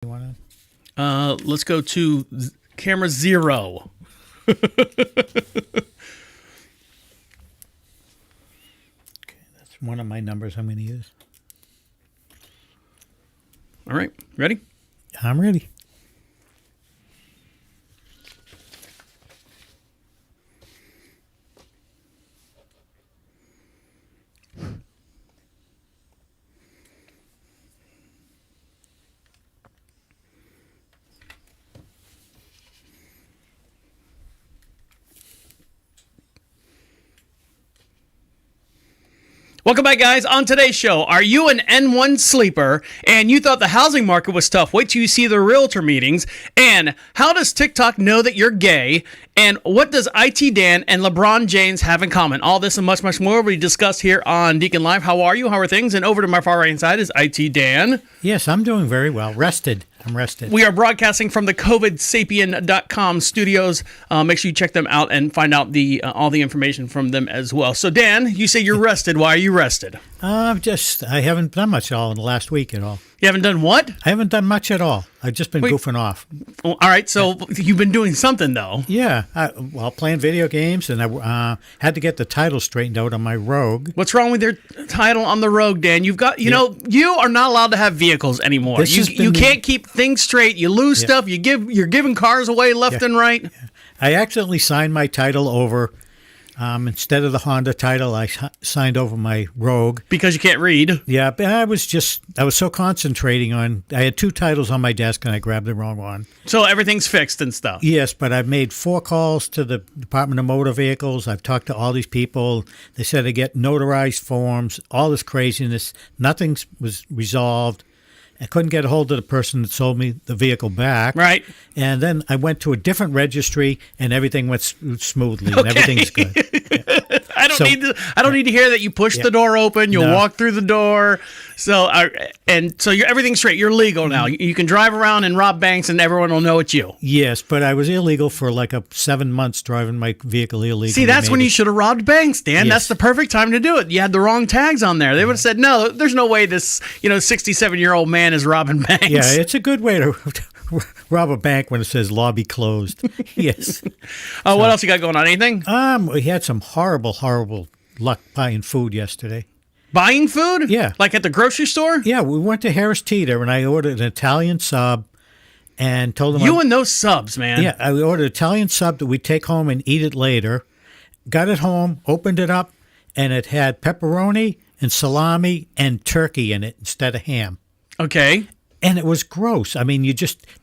You want Let's go to camera 0. Okay, that's one of my numbers I'm going to use. All right, ready? I'm ready. Welcome back, guys. On today's show, are you an N1 sleeper and you thought the housing market was tough? Wait till you see the realtor meetings. And how does TikTok know that you're gay? And what does IT Dan and LeBron James have in common? All this and much, much more we discuss here on Deacon Live. How are you? How are things? And over to my far right hand side is IT Dan. Yes, I'm doing very well. Rested. I'm rested. We are broadcasting from the COVIDSapien.com studios. Make sure you check them out and find out all the information from them as well. So, Dan, you say you're rested. Why are you rested? I haven't done much at all in the last week at all. You haven't done what? I haven't done much at all. I've just been goofing off. All right, so you've been doing something, though. Yeah, playing video games, and I had to get the title straightened out on my Rogue. What's wrong with your title on the Rogue, Dan? You've got, know, you are not allowed to have vehicles anymore. You can't keep things straight. You lose stuff. You're giving cars away left and right. Yeah. I accidentally signed my title over. Instead of the Honda title, I signed over my Rogue. Because you can't read. Yeah, but I was so concentrating on, I had 2 titles on my desk and I grabbed the wrong one. So everything's fixed and stuff. Yes, but I've made 4 calls to the Department of Motor Vehicles. I've talked to all these people. They said I get notarized forms, all this craziness. Nothing was resolved. I couldn't get a hold of the person that sold me the vehicle back. Right. And then I went to a different registry, and everything went smoothly, and everything's good. Yeah. I don't need to hear that you push the door open, you'll walk through the door. So everything's straight. You're legal now. You can drive around and rob banks, and everyone will know it's you. Yes, but I was illegal for like 7 months driving my vehicle illegally. See, that's when you should have robbed banks, Dan. Yes. That's the perfect time to do it. You had the wrong tags on there. They would have said, no, there's no way this 67-year-old man is robbing banks. Yeah, it's a good way to rob a bank when it says lobby closed. Yes. What else you got going on? Anything? We had some horrible luck buying food yesterday. Buying food? Yeah. Like at the grocery store? Yeah, we went to Harris Teeter, and I ordered an Italian sub and told them... You and those subs, man. Yeah, I ordered an Italian sub that we'd take home and eat it later. Got it home, opened it up, and it had pepperoni and salami and turkey in it instead of ham. Okay. And it was gross. I mean,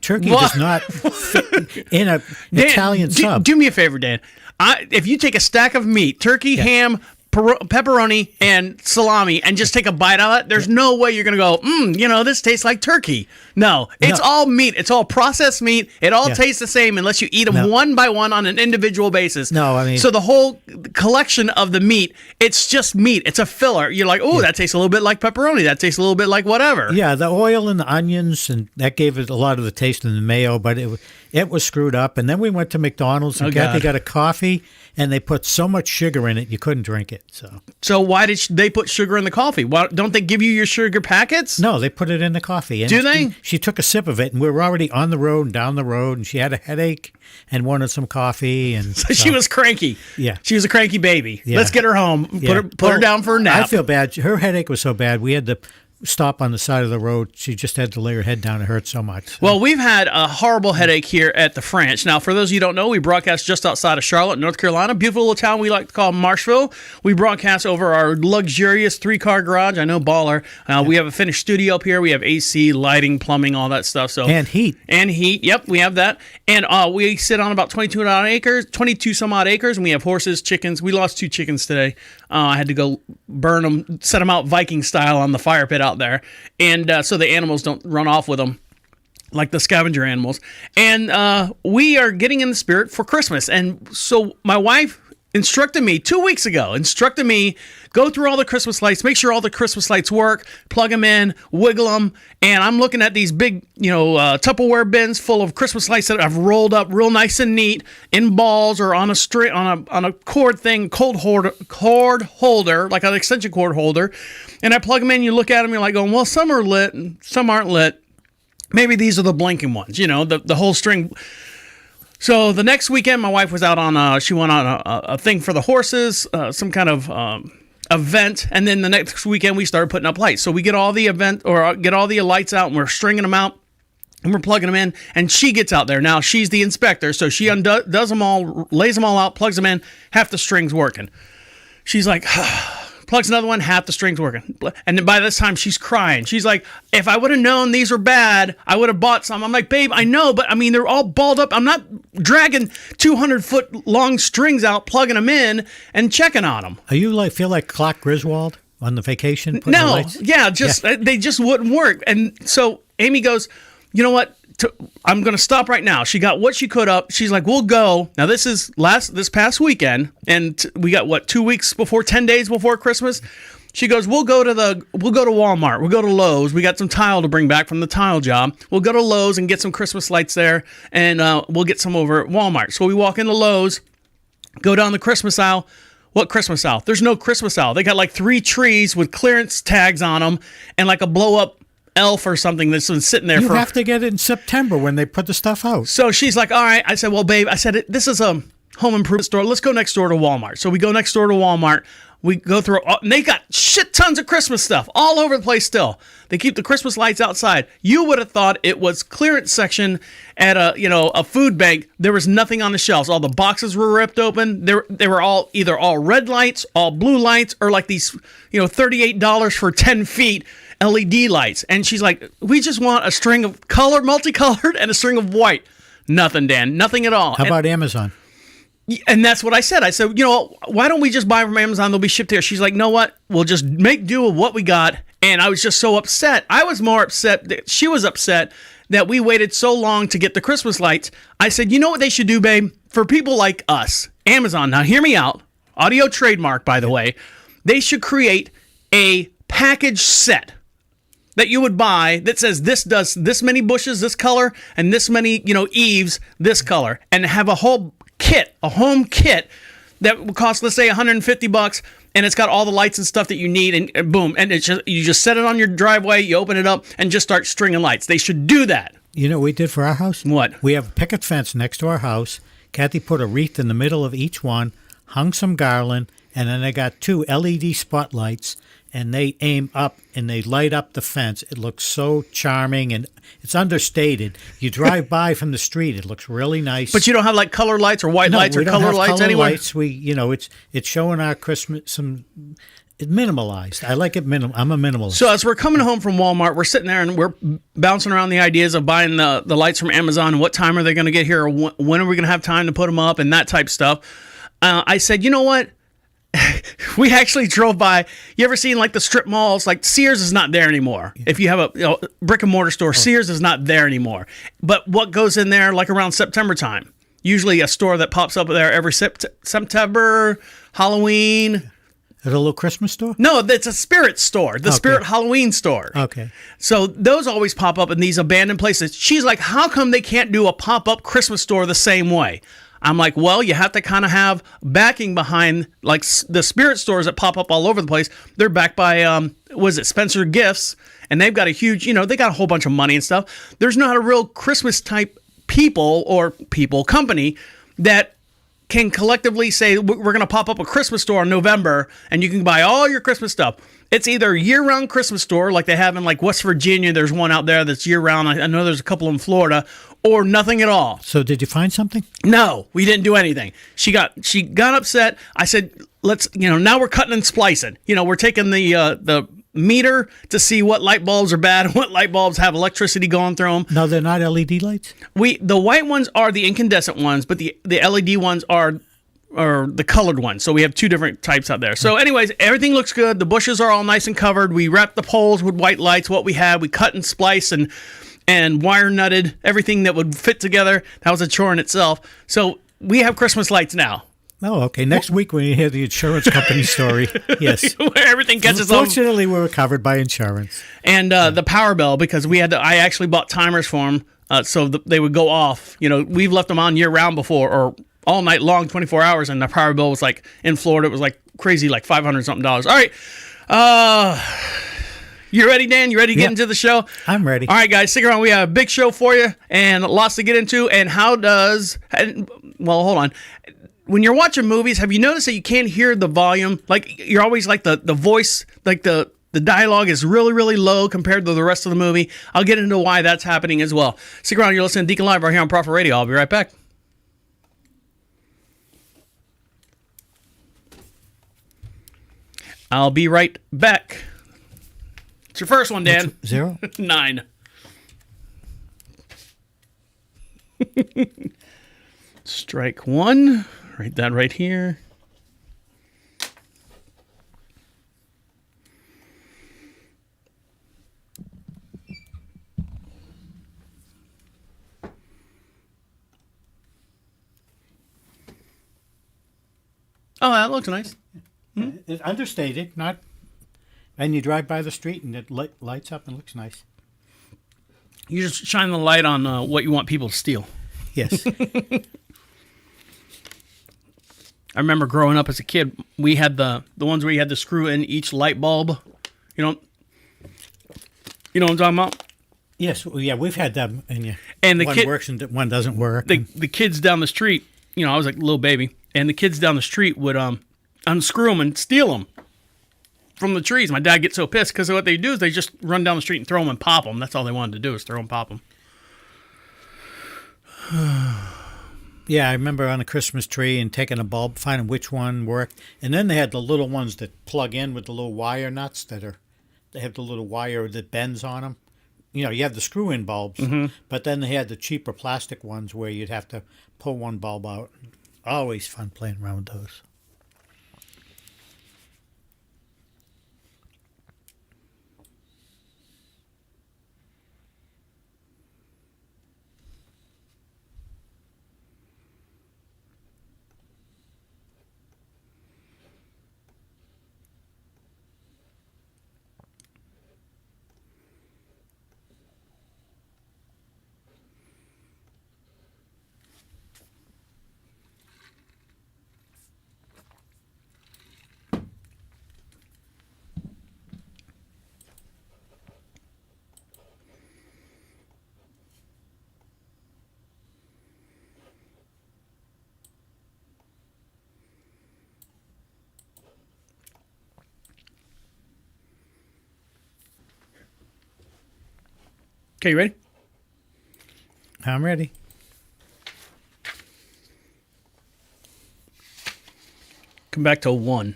turkey does not fit in an Italian sub. Do me a favor, Dan. If you take a stack of meat, turkey, ham, pepperoni, and salami, and just take a bite out of it, there's no way you're going to go, this tastes like turkey. No, it's all meat. It's all processed meat. It all tastes the same unless you eat them one by one on an individual basis. No, I mean... So the whole collection of the meat, it's just meat. It's a filler. You're like, that tastes a little bit like pepperoni. That tastes a little bit like whatever. Yeah, the oil and the onions, and that gave it a lot of the taste in the mayo, but it was screwed up. And then we went to McDonald's, and Kathy got a coffee, and they put so much sugar in it, you couldn't drink it. So why did they put sugar in the coffee? Why, don't they give you your sugar packets? No, they put it in the coffee. And do they? She took a sip of it, and we were already on the road and down the road, and she had a headache and wanted some coffee. And so she was cranky. Yeah. She was a cranky baby. Yeah. Let's get her home. Put her down for a nap. I feel bad. Her headache was so bad, we had to stop on the side of the road. She just had to lay her head down. It hurt so much. So. Well, we've had a horrible headache here at the Franch. Now, for those of you who don't know, we broadcast just outside of Charlotte, North Carolina. Beautiful little town we like to call Marshville. We broadcast over our luxurious 3-car garage. I know, baller. We have a finished studio up here. We have AC, lighting, plumbing, all that stuff. And heat. And heat. Yep, we have that. And we sit on about 22 some odd acres, and we have horses, chickens. We lost 2 chickens today. I had to go burn them, set them out Viking style on the fire pit out there. And so the animals don't run off with them like the scavenger animals. And we are getting in the spirit for Christmas. And so my wife instructed me 2 weeks ago, go through all the Christmas lights, make sure all the Christmas lights work, plug them in, wiggle them. And I'm looking at these big, Tupperware bins full of Christmas lights that I've rolled up real nice and neat in balls or on a string, on a cord thing, cord holder, like an extension cord holder. And I plug them in, you look at them, you're like going, well, some are lit and some aren't lit. maybe these are the blinking ones, the whole string. So the next weekend, my wife was out on she went on a thing for the horses, some kind of event, and then the next weekend we started putting up lights. So we get all the lights out, and we're stringing them out, and we're plugging them in. And she gets out there. Now she's the inspector, so she does them all, lays them all out, plugs them in. Half the string's working. She's like. Plugs another one, half the string's working. And then by this time, she's crying. She's like, if I would have known these were bad, I would have bought some. I'm like, babe, I know, but I mean, they're all balled up. I'm not dragging 200-foot long strings out, plugging them in, and checking on them. Are you feel like Clark Griswold on the vacation? No, they just wouldn't work. And so Amy goes, you know what? I'm going to stop right now. She got what she could up. She's like, we'll go. Now, this is this past weekend, and we got, 2 weeks before, 10 days before Christmas. She goes, we'll go to Walmart. We'll go to Lowe's. We got some tile to bring back from the tile job. We'll go to Lowe's and get some Christmas lights there, and we'll get some over at Walmart. So we walk into Lowe's, go down the Christmas aisle. What Christmas aisle? There's no Christmas aisle. They got 3 trees with clearance tags on them and a blow-up elf or something that's been sitting there. You have to get it in September when they put the stuff out. So she's like, all right. I said, well, babe, this is a home improvement store. Let's go next door to Walmart. So we go next door to Walmart. We go through, and they got shit tons of Christmas stuff all over the place still. They keep the Christmas lights outside. You would have thought it was clearance section at a food bank. There was nothing on the shelves. All the boxes were ripped open. They were all either all red lights, all blue lights, or these, $38 for 10 feet. LED lights. And she's like, we just want a string of multicolored and a string of white. Nothing, Dan. Nothing at all. How about Amazon? And that's what I said. I said, why don't we just buy from Amazon? They'll be shipped here. She's like, know what? We'll just make do with what we got. And I was just so upset. I was more upset that she was upset that we waited so long to get the Christmas lights. I said, you know what they should do, babe? For people like us, Amazon, now hear me out. Audio trademark, by the way. They should create a package set that you would buy that says this does this many bushes, this color, and this many, eaves, this color, and have a whole kit, a home kit that would cost, let's say, $150, and it's got all the lights and stuff that you need, and boom, and you just set it on your driveway, you open it up, and just start stringing lights. They should do that. You know what we did for our house? What? We have a picket fence next to our house. Kathy put a wreath in the middle of each one, hung some garland, and then I got 2 LED spotlights, and they aim up and they light up the fence. It looks so charming, and it's understated. You drive by from the street, it looks really nice. But you don't have color lights or white lights or color lights anywhere? Lights. It's showing our Christmas it's minimalized. I like it I'm a minimalist. So as we're coming home from Walmart, we're sitting there and we're bouncing around the ideas of buying the lights from Amazon and what time are they going to get here, or when are we going to have time to put them up and that type of stuff. I said, you know what? We actually drove by. You ever seen the strip malls? Sears is not there anymore. Yeah. If you have a brick and mortar store, Sears is not there anymore. But what goes in there around September time? Usually a store that pops up there every September, Halloween. Is it a little Christmas store? No, it's a spirit store. The Spirit Halloween store. Okay. So those always pop up in these abandoned places. She's like, how come they can't do a pop-up Christmas store the same way? I'm like, well, you have to kind of have backing behind, the spirit stores that pop up all over the place. They're backed by, Spencer Gifts, and they've got a huge, they got a whole bunch of money and stuff. There's not a real Christmas type company that can collectively say, we're going to pop up a Christmas store in November, and you can buy all your Christmas stuff. It's either a year-round Christmas store, like they have in West Virginia. There's one out there that's year-round. I know there's a couple in Florida, or nothing at all. So did you find something? No, we didn't do anything. She got upset. I said, let's, now we're cutting and splicing. We're taking the meter to see what light bulbs are bad and what light bulbs have electricity going through them. No, they're not LED lights? The white ones are the incandescent ones, but the LED ones are the colored ones. So we have 2 different types out there. So anyways, everything looks good. The bushes are all nice and covered. We wrapped the poles with white lights, what we had. We cut and spliced and wire nutted everything that would fit together. That was a chore in itself. So we have Christmas lights now. Oh, okay. Next week when you hear the insurance company story, yes. Where everything catches on. Fortunately, we were covered by insurance. And the power bill, because I actually bought timers for them so they would go off. We've left them on year-round before, or all night long, 24 hours, and the power bill was in Florida, it was crazy, $500-something. All right. You ready, Dan? You ready to get into the show? I'm ready. All right, guys, stick around. We have a big show for you and lots to get into. And well, hold on. When you're watching movies, have you noticed that you can't hear the volume? Like, you're always like the voice, like the dialogue is really, really low compared to the rest of the movie. I'll get into why that's happening as well. Stick around. You're listening to Deacon Live right here on Prophet Radio. I'll be right back. I'll be right back. It's your first one, Dan. 0? 9. Strike 1. Write that right here. Oh, that looks nice. It's understated, not. And you drive by the street and it lights up and looks nice. You just shine the light on what you want people to steal. Yes. I remember growing up as a kid, we had the ones where you had to screw in each light bulb. You know what I'm talking about? Yes, yeah, we've had them. And one works and one doesn't work. The kids down the street, I was like a little baby, and the kids down the street would unscrew them and steal them from the trees. My dad gets so pissed because what they do is they just run down the street and throw them and pop them. That's all they wanted to do is throw and pop them. Yeah, I remember on a Christmas tree and taking a bulb, finding which one worked. And then they had the little ones that plug in with the little wire nuts they have the little wire that bends on them. You have the screw-in bulbs, but then they had the cheaper plastic ones where you'd have to pull one bulb out. Always fun playing around with those. Okay, you ready? I'm ready. Come back to 1.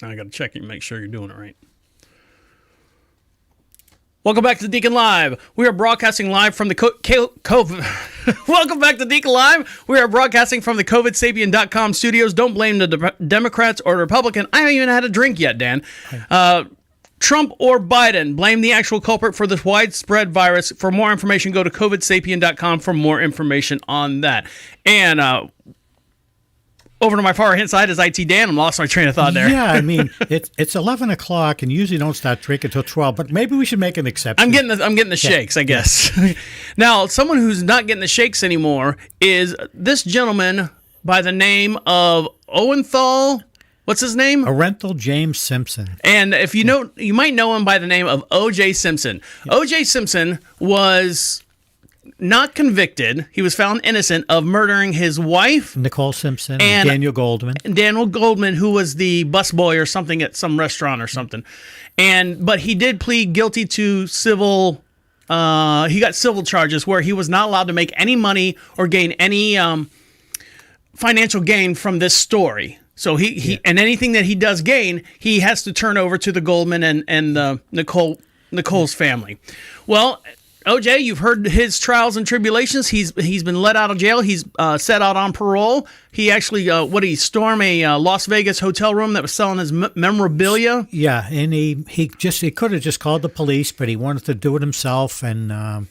Now I got to check it and make sure you're doing it right. Welcome back to Deacon Live. We are broadcasting live from the COVID. Welcome back to Deacon Live. We are broadcasting from the COVIDSapien.com studios. Don't blame the Democrats or the Republican. I haven't even had a drink yet, Dan. Trump or Biden, blame the actual culprit for this widespread virus. For more information, go to COVIDSapien.com for more information on that. And over to my far hand side is IT Dan. I'm lost my train of thought there. Yeah, I mean, it's 11 o'clock and usually don't start drinking until 12, but maybe we should make an exception. I'm getting the shakes, I guess. Now, someone who's not getting the shakes anymore is this gentleman by the name of Owenthal. What's his name? Orenthal James Simpson. And if you know, you might know him by the name of O.J. Simpson. Yeah. O.J. Simpson was not convicted. He was found innocent of murdering his wife, Nicole Simpson, and Daniel Goldman. Daniel Goldman, who was the busboy or something at some restaurant or something. But he did plead guilty to civil. He got civil charges where he was not allowed to make any money or gain any financial gain from this story. So and anything that he does gain, he has to turn over to the Goldman and Nicole's family. Well, OJ, you've heard his trials and tribulations. He's been let out of jail. He's set out on parole. He actually he stormed a Las Vegas hotel room that was selling his memorabilia. Yeah, and he could have just called the police, but he wanted to do it himself, and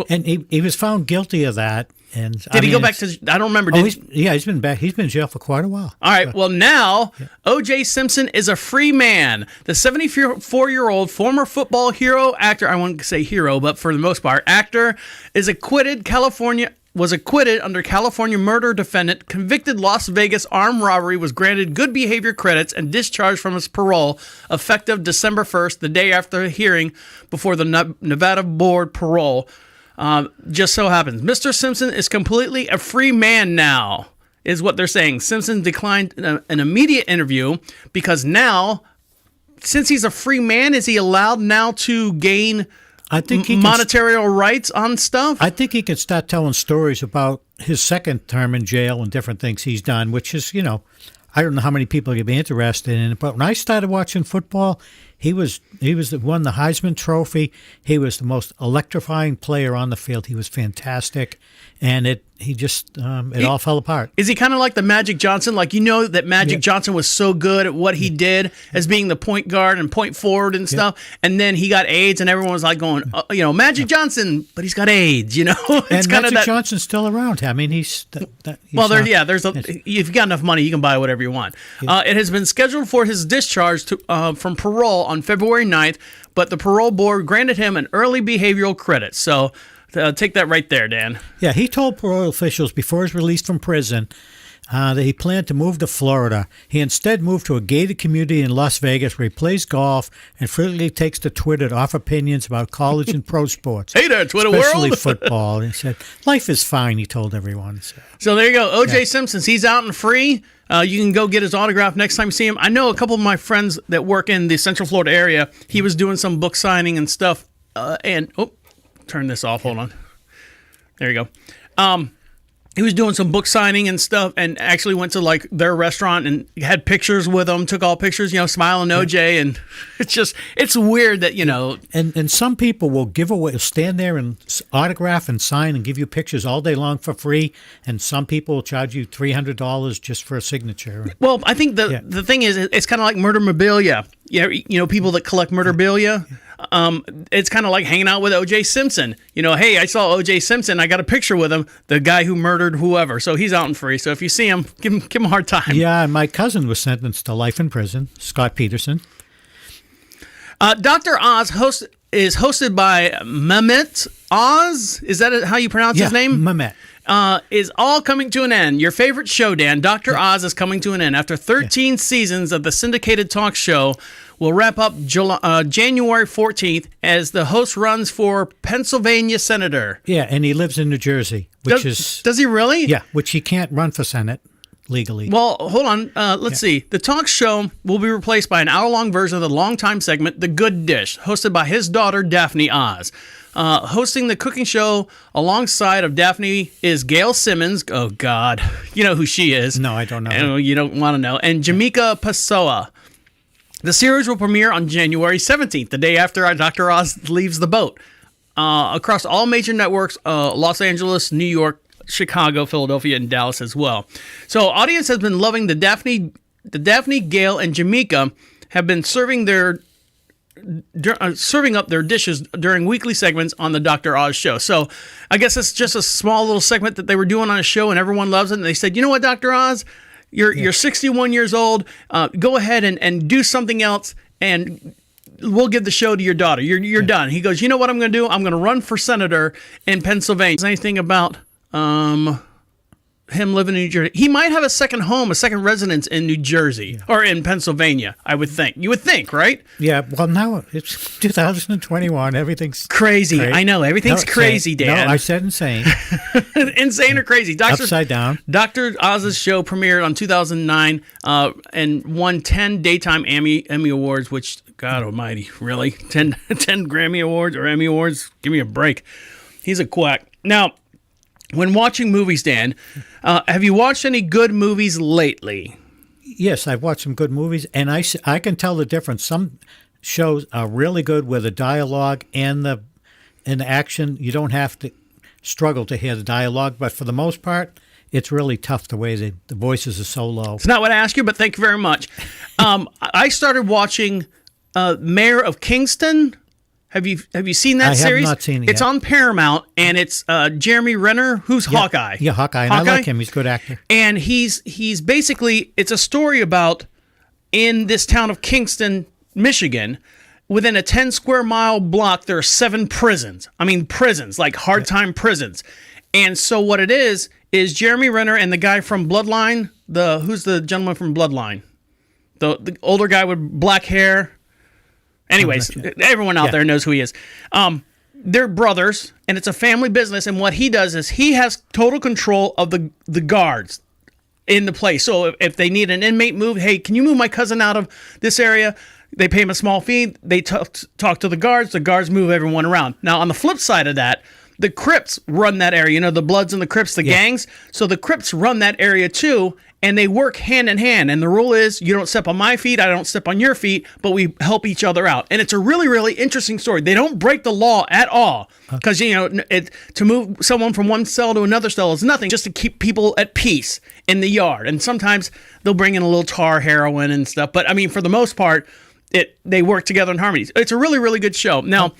he was found guilty of that. And did he go back to? I don't remember. He's been back. He's been in jail for quite a while. All right. Well, now O.J. Simpson is a free man. The 74-year-old former football hero, actor. I won't say hero, but for the most part, actor is acquitted. California was acquitted under California murder defendant. Convicted Las Vegas armed robbery was granted good behavior credits and discharged from his parole effective December 1st, the day after a hearing before the Nevada Board Parole. Just so happens, Mr. Simpson is completely a free man now, is what they're saying. Simpson declined an immediate interview because now, since he's a free man, is he allowed now to gain monetary rights on stuff? I think he could start telling stories about his second term in jail and different things he's done, which is, I don't know how many people could be interested in it. But when I started watching football, he won the Heisman Trophy. He was the most electrifying player on the field. He was fantastic, and it all fell apart. Is he kind of like the Magic Johnson? Like, that Magic Johnson was so good at what he did as being the point guard and point forward and stuff, and then he got AIDS, and everyone was like going, Magic Johnson, but he's got AIDS, It's and Magic Johnson's still around. I mean, he's if you got enough money, you can buy whatever you want. Yeah. It has been scheduled for his discharge from parole on February 9th, but the parole board granted him an early behavioral credit. So take that right there, Dan. Yeah, he told parole officials before his release from prison that he planned to move to Florida. He instead moved to a gated community in Las Vegas where he plays golf and frequently takes to Twitter to offer opinions about college and pro sports. Hey there, Twitter especially world. football. And he said, life is fine, he told everyone. So there you go. O.J. Simpson, he's out and free. You can go get his autograph next time you see him. I know a couple of my friends that work in the Central Florida area. He was doing some book signing and stuff. Turn this off. Hold on. There you go. He was doing some book signing and stuff, and actually went to like their restaurant and had pictures with them. Took all pictures, smiling OJ, and it's weird that And some people will stand there and autograph and sign and give you pictures all day long for free, and some people will charge you $300 just for a signature. Well, I think the thing is, it's kind of like murderabilia. People that collect murderabilia. It's kind of like hanging out with O.J. Simpson. Hey, I saw O.J. Simpson. I got a picture with him, the guy who murdered whoever. So he's out and free. So if you see him, give him a hard time. Yeah, my cousin was sentenced to life in prison, Scott Peterson. Dr. Oz is hosted by Mehmet Oz. Is that how you pronounce his name? Mehmet. Is all coming to an end. Your favorite show, Dan, Dr. Oz, is coming to an end. After 13 seasons of the syndicated talk show, will wrap up January 14th as the host runs for Pennsylvania Senator. Yeah, and he lives in New Jersey, Does he really? Yeah, which he can't run for Senate legally. Well, hold on. Let's see. The talk show will be replaced by an hour-long version of the longtime segment, The Good Dish, hosted by his daughter, Daphne Oz. Hosting the cooking show alongside of Daphne is Gail Simmons. Oh, God. You know who she is. No, I don't know. You don't want to know. And Jamaica Pessoa. The series will premiere on January 17th, the day after Dr. Oz leaves the boat. Across all major networks, Los Angeles, New York, Chicago, Philadelphia, and Dallas as well. So audience has been loving the Daphne, Gail, and Jamaica have been serving up their dishes during weekly segments on the Dr. Oz show. So I guess it's just a small little segment that they were doing on a show and everyone loves it. And they said, you know what, Dr. Oz, you're 61 years old. Go ahead and do something else and we'll give the show to your daughter. You're done. He goes, you know what I'm going to do? I'm going to run for senator in Pennsylvania. Is anything about him living in New Jersey? He might have a second home, a second residence in New Jersey or in Pennsylvania, I would think. You would think, right? Yeah, well, now it's 2021. Everything's crazy. I know. Everything's crazy, Dan. No, I said insane. Insane or crazy. Upside down. Dr. Oz's show premiered on 2009 and won 10 Daytime Emmy Awards, which, God almighty, really? 10 Grammy Awards or Emmy Awards? Give me a break. He's a quack. Now, when watching movies, Dan, have you watched any good movies lately? Yes, I've watched some good movies, and I can tell the difference. Some shows are really good with the dialogue and the action. You don't have to struggle to hear the dialogue, but for the most part, it's really tough the way the voices are so low. It's not what I asked you, but thank you very much. I started watching Mayor of Kingston. Have you seen that series? I have not seen it It's yet. on Paramount, and it's Jeremy Renner, who's Hawkeye. Yeah, Hawkeye, and I like him. He's a good actor. And he's basically, it's a story about in this town of Kingston, Michigan, within a 10 square mile block, there are 7 prisons. I mean, prisons, like hard time prisons. And so what it is Jeremy Renner and the guy from Bloodline, who's the gentleman from Bloodline? The older guy with black hair. Anyways, everyone out there knows who he is. They're brothers, and it's a family business. And what he does is he has total control of the guards in the place. So if they need an inmate moved, hey, can you move my cousin out of this area? They pay him a small fee. They talk to the guards. The guards move everyone around. Now, on the flip side of that, the Crips run that area. You know, the Bloods and the Crips, the gangs. So the Crips run that area too, and they work hand in hand. And the rule is you don't step on my feet, I don't step on your feet, but we help each other out. And it's a really, really interesting story. They don't break the law at all because, you know, to move someone from one cell to another cell is nothing, just to keep people at peace in the yard. And sometimes they'll bring in a little tar, heroin and stuff. But, I mean, for the most part, they work together in harmony. It's a really, really good show. Now,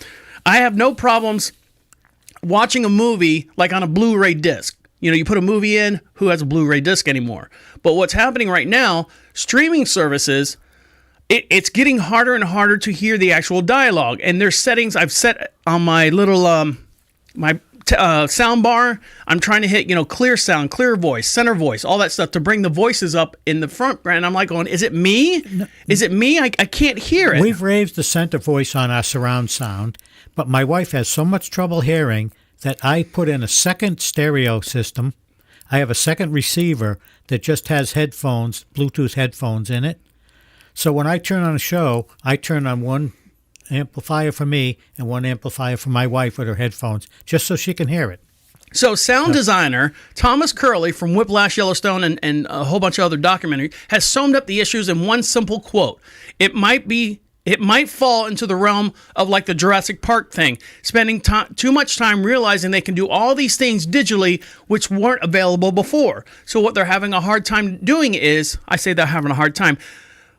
I have no problems watching a movie like on a Blu-ray disc. You know, you put a movie in, who has a Blu-ray disc anymore? But what's happening right now, streaming services, it's getting harder and harder to hear the actual dialogue. And there's settings I've set on my little sound bar. I'm trying to hit, you know, clear sound, clear voice, center voice, all that stuff to bring the voices up in the front. And I'm like going, is it me? No, is it me? I can't hear it. We've raised the center voice on our surround sound, but my wife has so much trouble hearing that I put in a second stereo system. I have a second receiver that just has headphones, Bluetooth headphones in it. So when I turn on a show, I turn on one amplifier for me and one amplifier for my wife with her headphones, just so she can hear it. So sound designer Thomas Curley from Whiplash, Yellowstone, and a whole bunch of other documentaries has summed up the issues in one simple quote. It might fall into the realm of like the Jurassic Park thing, spending too much time realizing they can do all these things digitally which weren't available before. So what they're having a hard time doing is, I say they're having a hard time,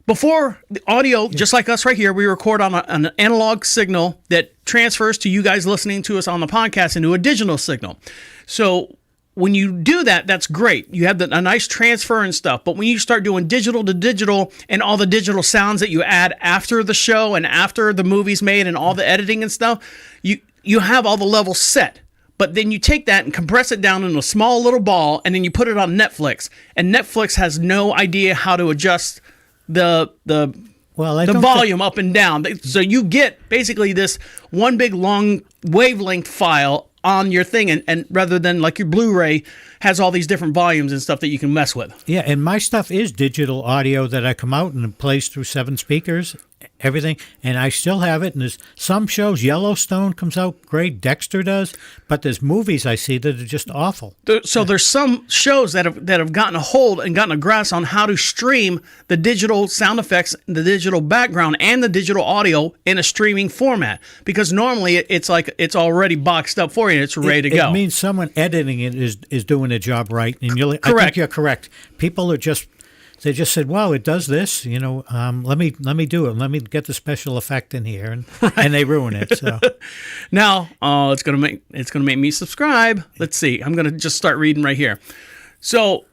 before the audio, just like us right here, we record on an analog signal that transfers to you guys listening to us on the podcast into a digital signal. So when you do that, that's great. You have a nice transfer and stuff. But when you start doing digital to digital and all the digital sounds that you add after the show and after the movie's made and all the editing and stuff, you have all the levels set. But then you take that and compress it down into a small little ball, and then you put it on Netflix. And Netflix has no idea how to adjust the volume up and down. So you get basically this one big long wavelength file on your thing, and rather than like your Blu-ray has all these different volumes and stuff that you can mess with. Yeah, and my stuff is digital audio that I come out and it plays through 7 speakers, everything, and I still have it. And there's some shows, Yellowstone comes out great, Dexter does, but there's movies I see that are just awful. So there's some shows that have gotten a hold and gotten a grasp on how to stream the digital sound effects, the digital background, and the digital audio in a streaming format. Because normally it's like it's already boxed up for you and it's ready to go. It means someone editing it is doing their job right. And correct. I think you're correct. People are just... They just said, "Wow, it does this." You know, let me do it. Let me get the special effect in here, and they ruin it. So now, it's gonna make me subscribe. Let's see. I'm gonna just start reading right here. So,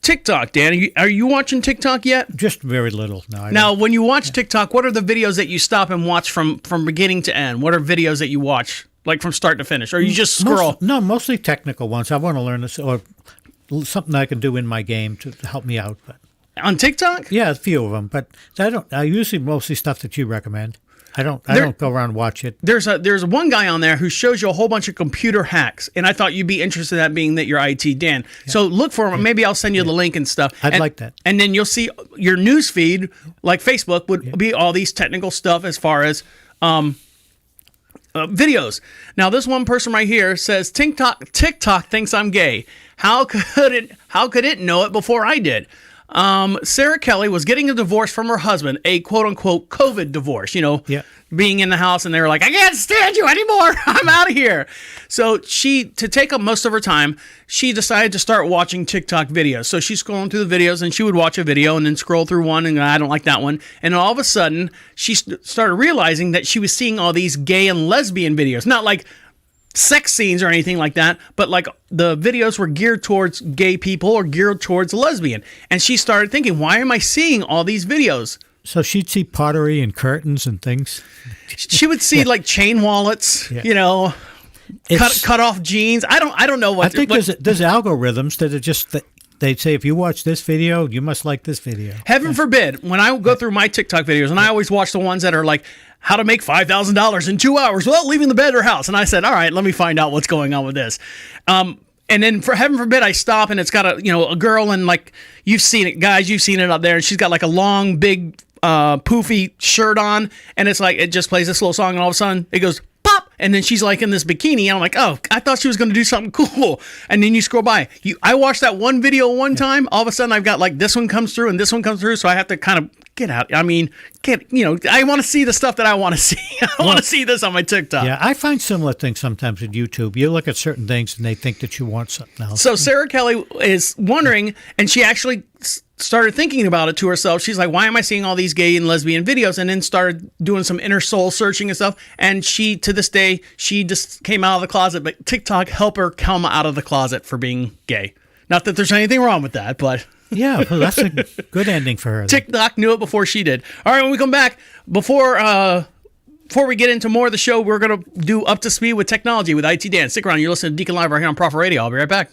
TikTok, Dan, are you watching TikTok yet? Just very little. No. Now, when you watch TikTok, what are the videos that you stop and watch from beginning to end? What are videos that you watch like from start to finish, or you just scroll? Mostly technical ones. I want to learn this or something I can do in my game to help me out, but. On TikTok? Yeah, a few of them, but I usually mostly stuff that you recommend. I don't go around and watch it. There's one guy on there who shows you a whole bunch of computer hacks, and I thought you'd be interested in that, being that you're IT, Dan. Yeah. So look for him. Maybe I'll send you the link and stuff. I'd like that. And then you'll see your news feed, like Facebook, would be all these technical stuff as far as videos. Now, this one person right here says TikTok thinks I'm gay. How could it know it before I did? Sarah Kelly was getting a divorce from her husband, a quote-unquote COVID divorce, being in the house, and they were like, I can't stand you anymore. I'm out of here. So to take up most of her time, she decided to start watching TikTok videos. So she's scrolling through the videos, and she would watch a video and then scroll through one, and I don't like that one. And all of a sudden, she started realizing that she was seeing all these gay and lesbian videos. Not like sex scenes or anything like that, but like the videos were geared towards gay people or geared towards lesbian. And she started thinking, why am I seeing all these videos? So she'd see pottery and curtains and things. She would see like chain wallets, cut off jeans. I don't know what. I think there's algorithms that are just they'd say if you watch this video, you must like this video. Heaven forbid, when I go through my TikTok videos, and I always watch the ones that are like how to make $5,000 in 2 hours without leaving the bed or house, and I said, all right, let me find out what's going on with this. And then, for heaven forbid, I stop and it's got a girl, and like, you've seen it, guys, you've seen it up there, and she's got like a long, big, poofy shirt on, and it's like, it just plays this little song, and all of a sudden it goes pop, and then she's like in this bikini, and I'm like, oh, I thought she was going to do something cool. And then you scroll by. I watched that one video one time, all of a sudden I've got like this one comes through and this one comes through, so I have to kind of get out. I mean, I want to see the stuff that I want to see. I want to see this on my TikTok. Yeah, I find similar things sometimes with YouTube. You look at certain things and they think that you want something else. So Sarah Kelly is wondering, and she actually started thinking about it to herself. She's like, why am I seeing all these gay and lesbian videos? And then started doing some inner soul searching and stuff. And she, to this day, she just came out of the closet, but TikTok helped her come out of the closet for being gay. Not that there's anything wrong with that, but... Yeah, well, that's a good ending for her. TikTok knew it before she did. All right, when we come back, before we get into more of the show, we're going to do Up to Speed with Technology with IT Dan. Stick around. You're listening to Deacon Live right here on Prophet Radio. I'll be right back.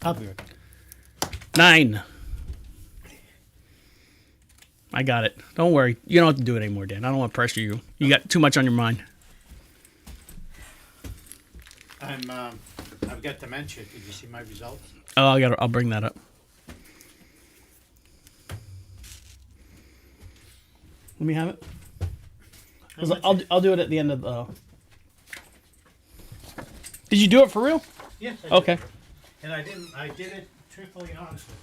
I'll be right back. 9. I got it. Don't worry. You don't have to do it anymore, Dan. I don't want to pressure you. You got too much on your mind. I've got dementia. Did you see my results? Oh, I'll bring that up. Let me have it. 'Cause I'll do it at the end of the... Did you do it for real? Yes. Okay. And I did it truthfully and honestly.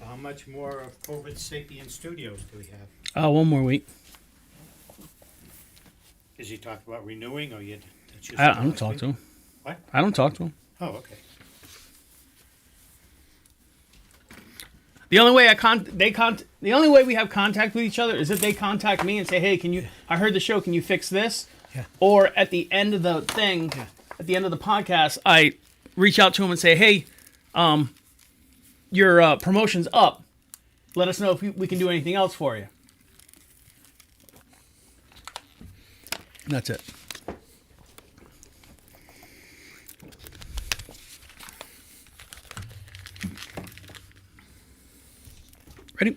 How much more of COVID Sapien Studios do we have? One more week. Is he talking about renewing, or you? I don't talk to him. What? I don't talk to him. Oh, okay. The only way the only way we have contact with each other is if they contact me and say, "Hey, I heard the show. Can you fix this?" Yeah. Or at the end of the thing, at the end of the podcast, I reach out to them and say, "Hey, your promotion's up. Let us know if we can do anything else for you." And that's it. Ready?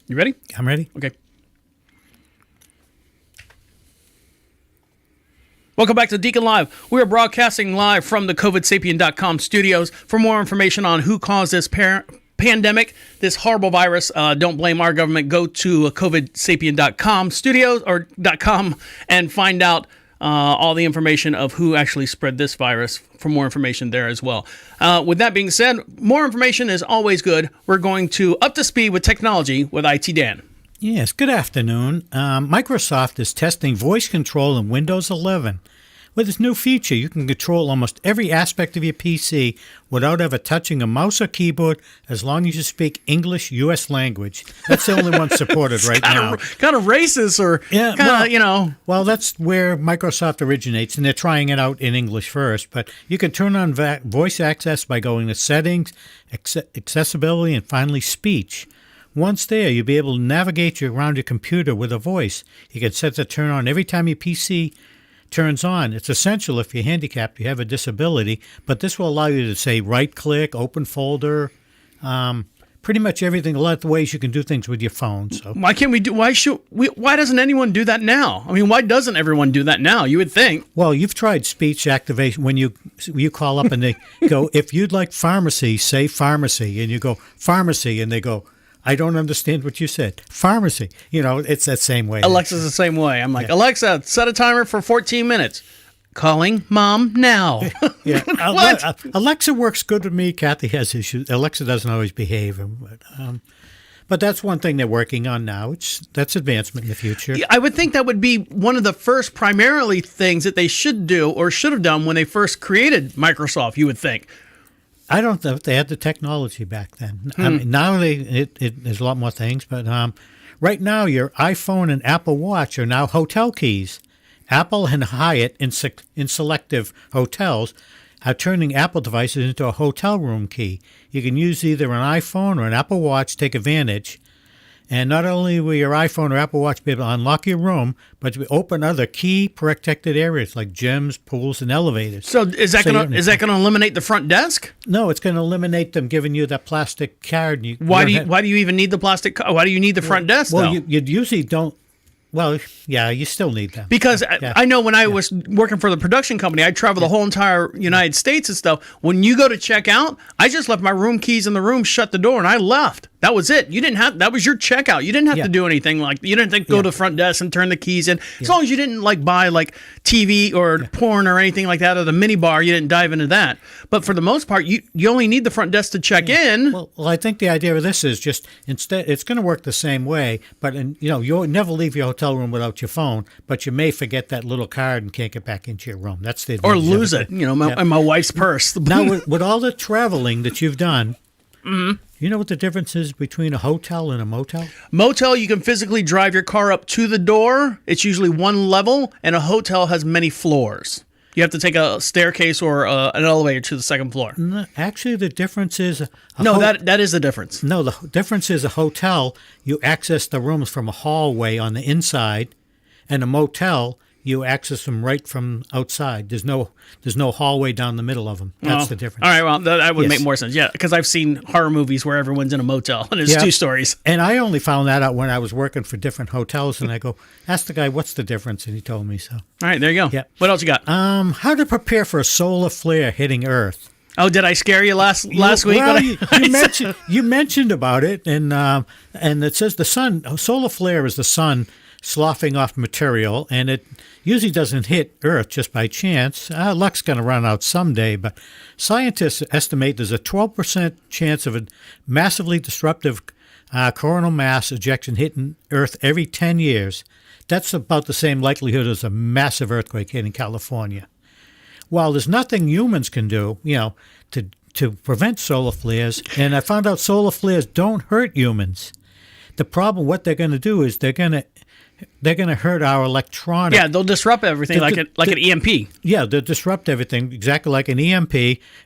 You ready? I'm ready. Okay. Welcome back to Deacon Live. We are broadcasting live from the COVIDSapien.com studios. For more information on who caused this pandemic, this horrible virus, don't blame our government. Go to COVIDSapien.com studios or .com and find out all the information of who actually spread this virus. For more information there as well. With that being said, more information is always good. We're going to Up to Speed with Technology with IT Dan. Yes, good afternoon. Microsoft is testing voice control in Windows 11 With this new feature, you can control almost every aspect of your PC without ever touching a mouse or keyboard, as long as you speak English U.S. language. That's the only one supported right now. Kind of racist, or Well, that's where Microsoft originates, and they're trying it out in English first. But you can turn on voice access by going to Settings, Accessibility, and finally Speech. Once there, you'll be able to navigate around your computer with a voice. You can set to turn on every time your PC turns on. It's essential if you're handicapped, you have a disability, but this will allow you to say right-click, open folder, pretty much everything. A lot of the ways you can do things with your phone. So why can't we do? Why doesn't anyone do that now? I mean, why doesn't everyone do that now? You would think. Well, you've tried speech activation when you call up and they go, if you'd like pharmacy, say pharmacy, and you go pharmacy, and they go, I don't understand what you said. Pharmacy. It's that same way. Alexa's the same way. I'm like, Alexa, set a timer for 14 minutes. Calling mom now. Yeah. What? Alexa works good with me. Kathy has issues. Alexa doesn't always behave. But that's one thing they're working on now. That's advancement in the future. I would think that would be one of the first primarily things that they should do or should have done when they first created Microsoft, you would think. I don't know if they had the technology back then. I mean, now there's a lot more things, but right now your iPhone and Apple Watch are now hotel keys. Apple and Hyatt in selective hotels are turning Apple devices into a hotel room key. You can use either an iPhone or an Apple Watch to take advantage. And not only will your iPhone or Apple Watch be able to unlock your room, but to open other key protected areas like gyms, pools, and elevators. So is that going to eliminate the front desk? No, it's going to eliminate them giving you that plastic card. Why do you even need the plastic card? Why do you need the front desk? Well, you usually don't. Well, yeah, you still need them. Because I know when I was working for the production company, I traveled the whole entire United States and stuff. When you go to check out, I just left my room keys in the room, shut the door, and I left. That was it. That was your checkout. You didn't have to do anything you didn't have to go to the front desk and turn the keys in. As long as you didn't buy TV or porn or anything like that, or the mini bar, you didn't dive into that. But for the most part, you only need the front desk to check in. Well, I think the idea of this is just instead it's going to work the same way, but you'll never leave your hotel room without your phone, but you may forget that little card and can't get back into your room. That's the or lose it. In my wife's purse. Now with all the traveling that you've done. Mm-hmm. You know what the difference is between a hotel and a motel? Motel, you can physically drive your car up to the door. It's usually one level, and a hotel has many floors. You have to take a staircase or an elevator to the second floor. No, actually, the difference is... that is the difference. No, the difference is a hotel, you access the rooms from a hallway on the inside, and a motel... you access them right from outside. There's no hallway down the middle of them. That's the difference. All right, well, that would make more sense. Yeah, because I've seen horror movies where everyone's in a motel and it's two stories. And I only found that out when I was working for different hotels, and I go, ask the guy, what's the difference? And he told me so. All right, there you go. Yeah. What else you got? How to prepare for a solar flare hitting Earth. Oh, did I scare you last week? Well, you mentioned about it, and it says solar flare is the sun sloughing off material, and it usually doesn't hit Earth just by chance. Luck's going to run out someday, but scientists estimate there's a 12% chance of a massively disruptive coronal mass ejection hitting Earth every 10 years. That's about the same likelihood as a massive earthquake hitting California. While there's nothing humans can do, to prevent solar flares, and I found out solar flares don't hurt humans. The problem, what they're going to do is they're going to hurt our electronics. Yeah, they'll disrupt everything like an EMP. Yeah, they'll disrupt everything exactly like an EMP.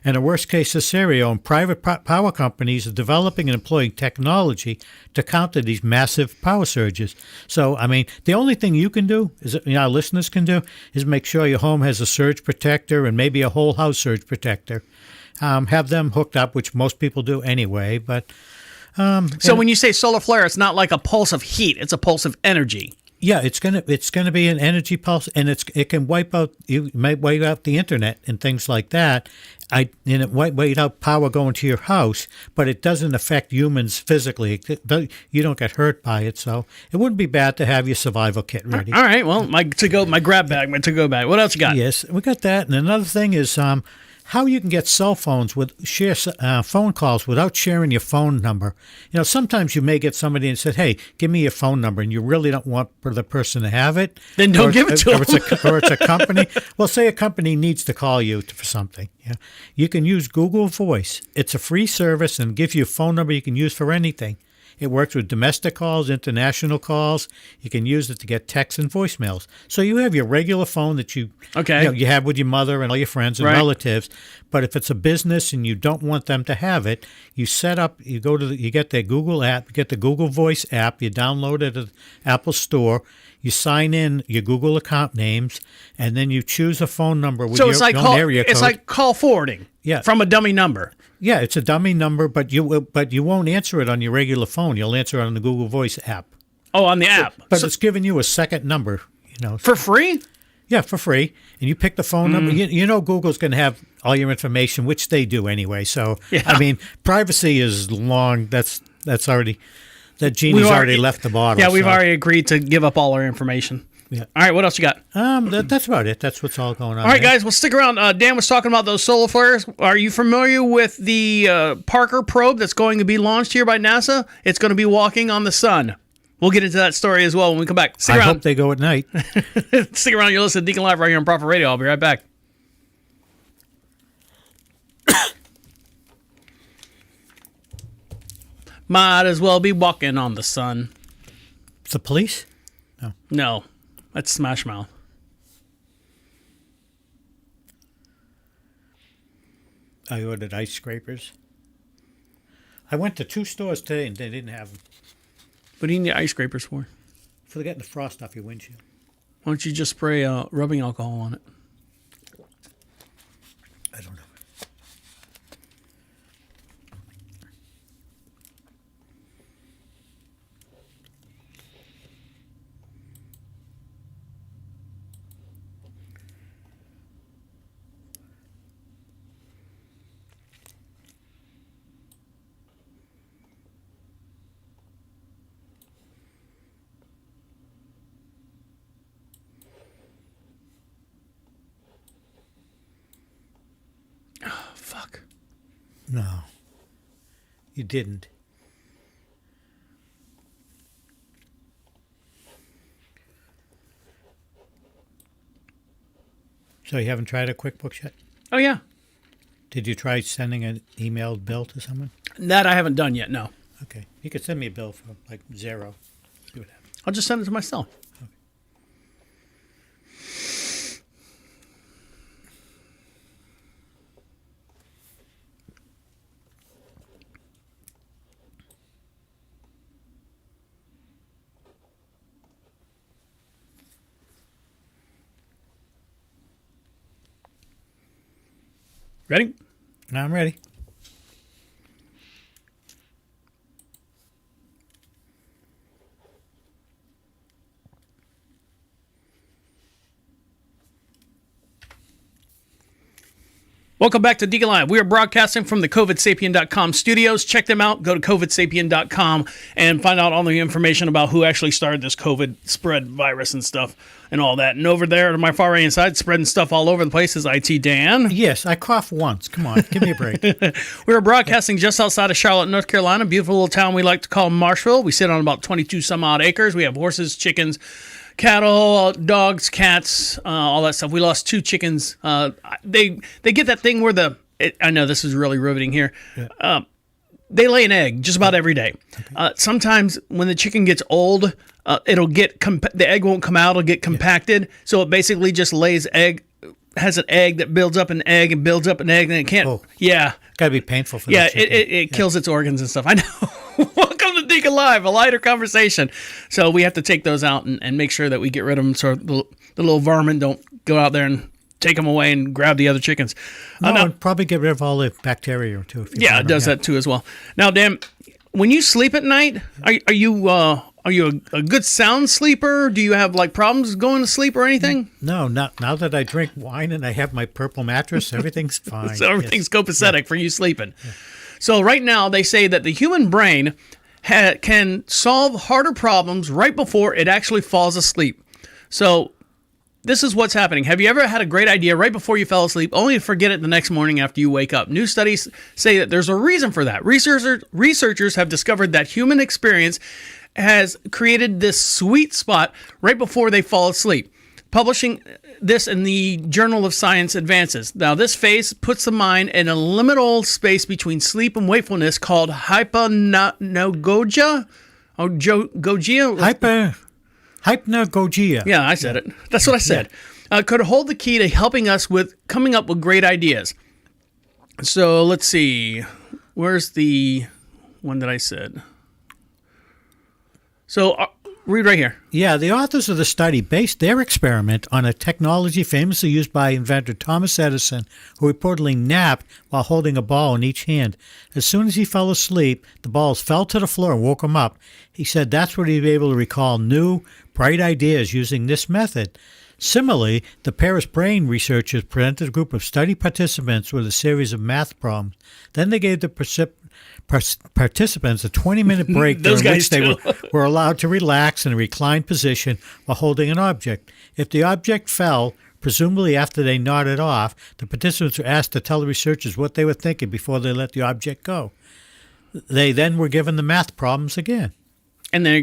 And a worst-case scenario, and private power companies are developing and employing technology to counter these massive power surges. So, I mean, the only thing you can do, our listeners can do, is make sure your home has a surge protector and maybe a whole house surge protector. Have them hooked up, which most people do anyway, but... So when you say solar flare, it's not like a pulse of heat; it's a pulse of energy. Yeah, it's gonna be an energy pulse, and it can wipe out. You might wipe out the internet and things like that. And it might wipe out power going to your house, but it doesn't affect humans physically. You don't get hurt by it, so it wouldn't be bad to have your survival kit ready. All right, well, my grab bag, my to-go bag. What else you got? Yes, we got that, and another thing is how you can get cell phones with share phone calls without sharing your phone number. Sometimes you may get somebody and said, "Hey, give me your phone number," and you really don't want for the person to have it. Then don't give it to them. Or it's a company. Well, say a company needs to call you for something. Yeah, you can use Google Voice. It's a free service and gives you a phone number you can use for anything. It works with domestic calls, international calls. You can use it to get texts and voicemails. So you have your regular phone that you have with your mother and all your friends and relatives. But if it's a business and you don't want them to have it, you set up. You get the Google app. You get the Google Voice app. You download it at the Apple Store. You sign in your Google account names, and then you choose a phone number with your own area code. It's like call forwarding from a dummy number. Yeah, it's a dummy number, but you won't answer it on your regular phone. You'll answer it on the Google Voice app. Oh, on the app. But it's giving you a second number, For free? Yeah, for free. And you pick the phone number. Google's going to have all your information, which they do anyway. So, privacy is long. That's already, that genie's already left the bottle. Yeah, we've already agreed to give up all our information. Yeah. All right, what else you got? That's about it. That's what's all going on. All right, guys, well, stick around. Dan was talking about those solar flares. Are you familiar with the Parker probe that's going to be launched here by NASA? It's going to be walking on the sun. We'll get into that story as well when we come back. Stick around. I hope they go at night. Stick around. You're listening to Deacon Live right here on Prophet Radio. I'll be right back. Might as well be walking on the sun. It's the police? No. That's Smash Mouth. I ordered ice scrapers. I went to 2 stores today and they didn't have them. What do you need ice scrapers for? For getting the frost off your windshield. Why don't you just spray rubbing alcohol on it? I don't know. Fuck. No. You didn't. So you haven't tried a QuickBooks yet? Oh, yeah. Did you try sending an emailed bill to someone? That I haven't done yet, no. Okay. You could send me a bill for like $0. See what happens. I'll just send it to myself. Okay. Ready? Now I'm ready. Welcome back to Deacon Live. We are broadcasting from the COVIDSapien.com studios. Check them out. Go to COVIDSapien.com and find out all the information about who actually started this COVID spread virus and stuff and all that. And over there to my far right hand side, spreading stuff all over the place is IT Dan. Yes, I coughed once. Come on, give me a break. We are broadcasting just outside of Charlotte, North Carolina, beautiful little town we like to call Marshville. We sit on about 22 some odd acres. We have horses, chickens, cattle, dogs, cats, all that stuff. We lost 2 chickens. They get that thing where I know this is really riveting here. Yeah. They lay an egg just about every day. Okay. Sometimes when the chicken gets old, it'll get the egg won't come out. It'll get compacted. Yeah. So it basically just lays egg. Has an egg that builds up an egg and builds up an egg, and it can't. Oh, yeah, gotta be painful for that chicken. It kills its organs and stuff. I know. Welcome to Deacon Live, a lighter conversation. So we have to take those out and make sure that we get rid of them so the little vermin don't go out there and take them away and grab the other chickens. And probably get rid of all the bacteria too. Yeah, it does that too as well. Now, Dan, when you sleep at night, are you a good sound sleeper? Do you have like problems going to sleep or anything? No, not now that I drink wine and I have my purple mattress. Everything's fine. So everything's copacetic for you sleeping. Yeah. So right now they say that the human brain can solve harder problems right before it actually falls asleep. So this is what's happening. Have you ever had a great idea right before you fell asleep, only to forget it the next morning after you wake up? New studies say that there's a reason for that. Researchers have discovered that human experience has created this sweet spot right before they fall asleep, publishing this in the Journal of Science Advances. Now, this phase puts the mind in a liminal space between sleep and wakefulness called hypnagogia. Hypnagogia. Yeah, I said it. That's what I said. Could hold the key to helping us with coming up with great ideas. So let's see. Where's the one that I said? So read right here. Yeah, the authors of the study based their experiment on a technology famously used by inventor Thomas Edison, who reportedly napped while holding a ball in each hand. As soon as he fell asleep, the balls fell to the floor and woke him up. He said that's what he was able to recall new, bright ideas using this method. Similarly, the Paris brain researchers presented a group of study participants with a series of math problems. Then they gave the participants a 20-minute break during which they were allowed to relax in a reclined position while holding an object. If the object fell, presumably after they nodded off, the participants were asked to tell the researchers what they were thinking before they let the object go. They then were given the math problems again. And they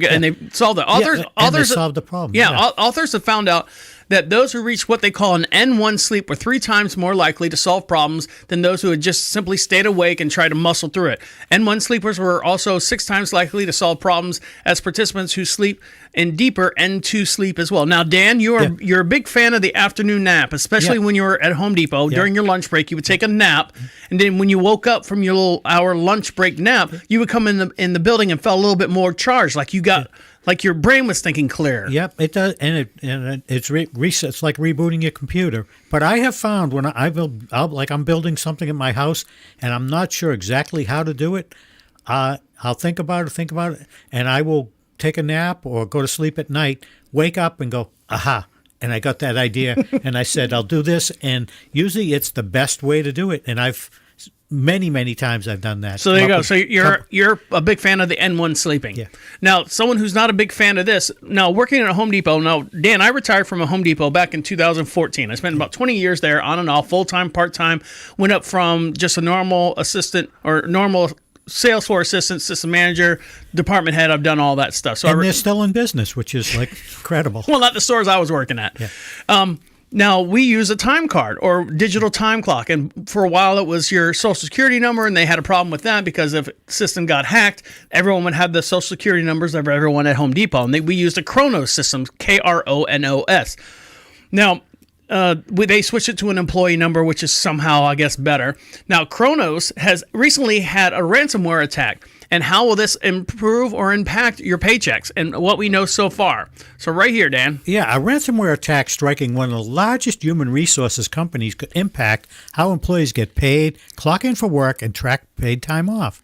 solved it. They solved the problem. Yeah, authors have found out that those who reached what they call an N1 sleep were 3 times more likely to solve problems than those who had just simply stayed awake and tried to muscle through it. N1 sleepers were also 6 times likely to solve problems as participants who sleep in deeper N2 sleep as well. Now, Dan, you're a big fan of the afternoon nap, especially when you were at Home Depot. During your lunch break, you would take a nap, and then when you woke up from your little hour lunch break nap, you would come in the building and felt a little bit more charged, like you got... Like your brain was thinking clear. Yep, it does, and it's it's like rebooting your computer. But I have found when I'm building something at my house, and I'm not sure exactly how to do it, I'll think about it, and I will take a nap or go to sleep at night, wake up and go, aha, and I got that idea, and I said I'll do this, and usually it's the best way to do it, and I've many times I've done that. So there you go. So you're a big fan of the N1 sleeping. Yeah. Now, someone who's not a big fan of this, now working at a Home Depot. Now, Dan, I retired from a Home Depot back in 2014. I spent about 20 years there, on and off, full-time, part-time. Went up from just a normal assistant or normal sales floor assistant, system manager, department head. I've done all that stuff. So they're still in business, which is like incredible. Well, not the stores I was working at. Yeah. Now, we use a time card or digital time clock, and for a while it was your Social Security number, and they had a problem with that because if the system got hacked, everyone would have the Social Security numbers of everyone at Home Depot, and we used a Kronos system, Kronos. Now, they switched it to an employee number, which is somehow, I guess, better. Now, Kronos has recently had a ransomware attack. And how will this improve or impact your paychecks and what we know so far? So right here, Dan. Yeah, a ransomware attack striking one of the largest human resources companies could impact how employees get paid, clock in for work, and track paid time off.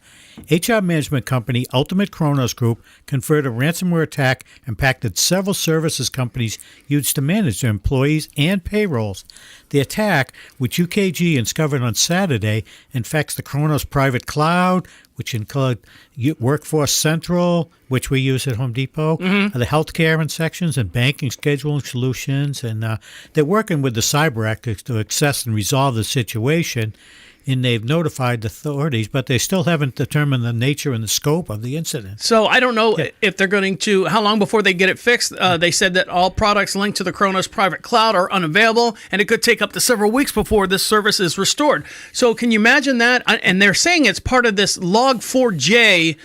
HR management company Ultimate Kronos Group confirmed a ransomware attack impacted several services companies used to manage their employees and payrolls. The attack, which UKG discovered on Saturday, infects the Kronos private cloud, which include Workforce Central, which we use at Home Depot, the healthcare and sections, and banking scheduling solutions. And they're working with the cyber actors to assess and resolve the situation. And they've notified the authorities, but they still haven't determined the nature and the scope of the incident. So I don't know if they're going to, how long before they get it fixed. They said that all products linked to the Kronos private cloud are unavailable, and it could take up to several weeks before this service is restored. So can you imagine that? And they're saying it's part of this Log4j,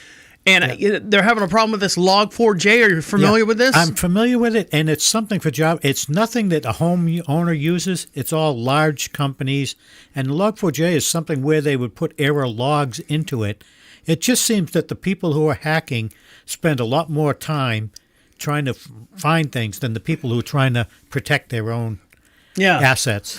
and they're having a problem with this Log4j. Are you familiar with this? I'm familiar with it, and it's something for job. It's nothing that a home owner uses. It's all large companies, and Log4j is something where they would put error logs into it. It just seems that the people who are hacking spend a lot more time trying to find things than the people who are trying to protect their own assets.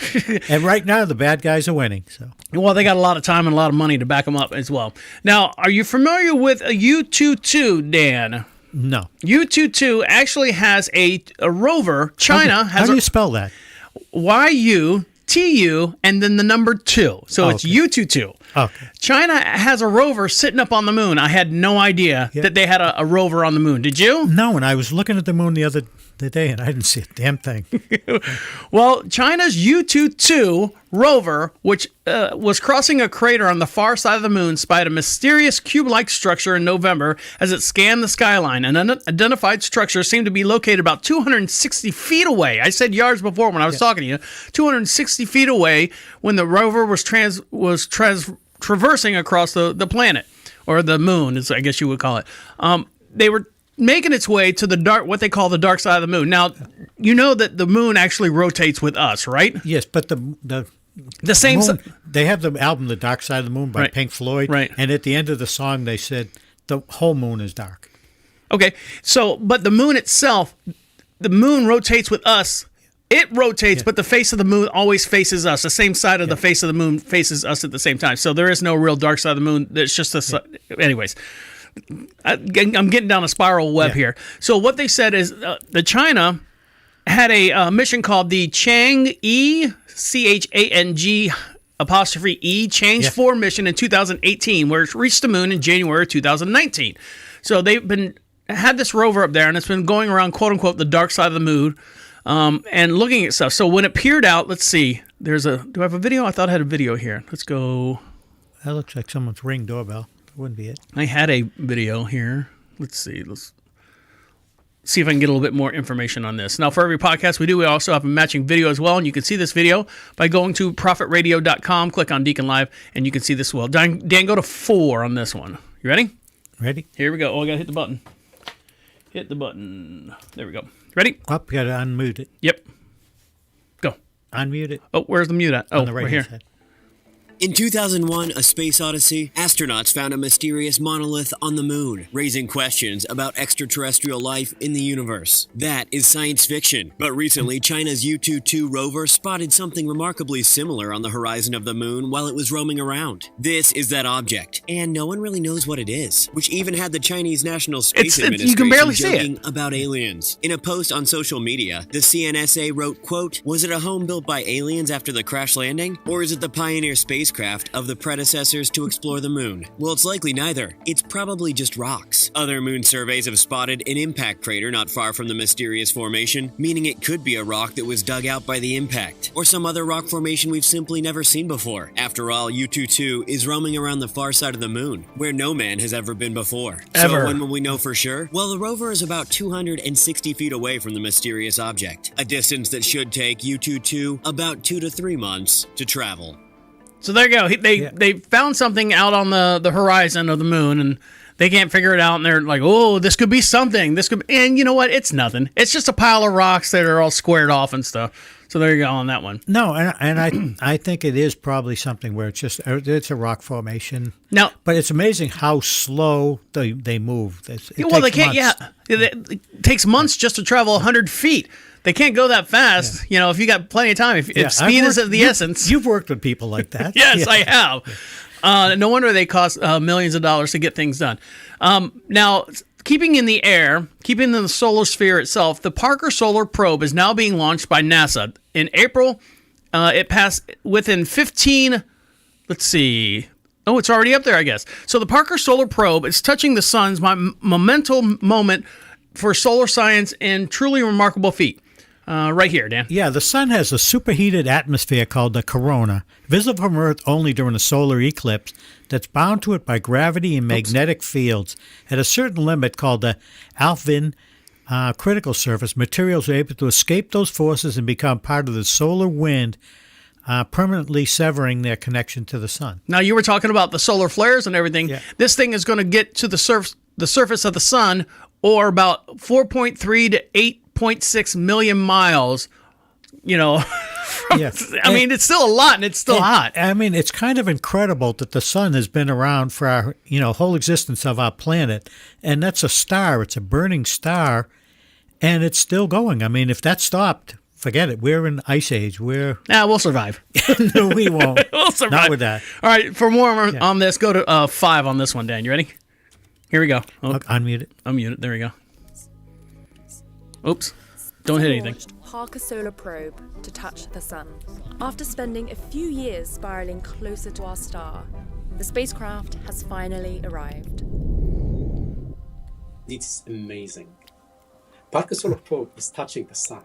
And right now, the bad guys are winning. So. Well, they got a lot of time and a lot of money to back them up as well. Now, are you familiar with a U-22, Dan? No. U-22 actually has a rover. China has. How do you spell that? Y-U-T-U and then the number 2. So it's U-22. Okay. China has a rover sitting up on the moon. I had no idea that they had a rover on the moon. Did you? No, and I was looking at the moon the other day, and I didn't see a damn thing. Well, China's Yutu-2 rover, which was crossing a crater on the far side of the moon, spied a mysterious cube-like structure in November as it scanned the skyline. An unidentified structure seemed to be located about 260 feet away. I said yards before when I was talking to you. 260 feet away when the rover was traversing across the planet, or the moon, as I guess you would call it. They were making its way to what they call the dark side of the moon. Now, you know that the moon actually rotates with us, right? Yes, but the same. moon, they have the album "The Dark Side of the Moon" by Pink Floyd, right? And at the end of the song, they said the whole moon is dark. Okay, so but the moon itself, the moon rotates with us. It rotates, but the face of the moon always faces us. The same side of the face of the moon faces us at the same time. So there is no real dark side of the moon. It's just a. Anyways. I'm getting down a spiral web here. So what they said is the China had a mission called the Chang'e, Chang''E, Change 4 mission in 2018, where it reached the moon in January 2019. So they've had this rover up there, and it's been going around, quote unquote, the dark side of the moon, and looking at stuff. So when it peered out, let's see. Do I have a video? I thought I had a video here. Let's go. That looks like someone's Ring doorbell. Wouldn't be it. I had a video here. Let's see. Let's see if I can get a little bit more information on this. Now, for every podcast we also have a matching video as well, and you can see this video by going to profitradio.com, click on DeaconLive, and you can see this as well. Dan, go to 4 on this one. You ready? Ready? Here we go. Oh, I got to hit the button. Hit the button. There we go. Ready? Up, you got to unmute it. Yep. Go. Unmute it. Oh, where's the mute at? Oh, on the right here. Side. In 2001, A Space Odyssey, astronauts found a mysterious monolith on the moon, raising questions about extraterrestrial life in the universe. That is science fiction. But recently, China's Yutu-2 rover spotted something remarkably similar on the horizon of the moon while it was roaming around. This is that object, and no one really knows what it is, which even had the Chinese National Space Administration you can barely joking see it. about aliens. In a post on social media, the CNSA wrote, quote, "Was it a home built by aliens after the crash landing? Or is it the Pioneer spacecraft of the predecessors to explore the moon? Well, it's likely neither. It's probably just rocks." Other moon surveys have spotted an impact crater not far from the mysterious formation, meaning it could be a rock that was dug out by the impact, or some other rock formation we've simply never seen before. After all, Yutu-2 is roaming around the far side of the moon, where no man has ever been before. Ever. So when will we know for sure? Well, the rover is about 260 feet away from the mysterious object, a distance that should take Yutu-2 about 2 to 3 months to travel. So there you go. They found something out on the horizon of the moon, and they can't figure it out. And they're like, "Oh, this could be something. And you know what? It's nothing. It's just a pile of rocks that are all squared off and stuff." So there you go on that one. No, and I think it is probably something where it's a rock formation. Now, but it's amazing how slow they move. They can't. Months. It takes months just to travel 100 feet. They can't go that fast, if you got plenty of time. If speed is of the essence. You've worked with people like that. Yes, I have. No wonder they cost millions of dollars to get things done. Now, keeping in the solar sphere itself, the Parker Solar Probe is now being launched by NASA. In April, it passed within 15, let's see. Oh, it's already up there, I guess. So the Parker Solar Probe is touching the sun's monumental moment for solar science and truly remarkable feat. Right here, Dan. Yeah, the sun has a superheated atmosphere called the corona, visible from Earth only during a solar eclipse, that's bound to it by gravity and magnetic fields. At a certain limit called the Alfvén critical surface, materials are able to escape those forces and become part of the solar wind, permanently severing their connection to the sun. Now, you were talking about the solar flares and everything. Yeah. This thing is going to get to the surface of the sun, or about 4.3 to 8.6 million miles, I mean, it's still a lot, and it's still hot. I mean, it's kind of incredible that the sun has been around for our, whole existence of our planet, and that's a star. It's a burning star, and it's still going. I mean, if that stopped, forget it. We're in ice age. We'll survive. No, we won't. We'll survive. Not with that. All right, for more on this, go to 5 on this one, Dan. You ready? Here we go. Oh, unmute it. Unmute it. There we go. Oops. Don't hit anything. Parker Solar Probe to touch the sun. After spending a few years spiraling closer to our star, The spacecraft has finally arrived. It's amazing. Parker Solar Probe is touching the sun.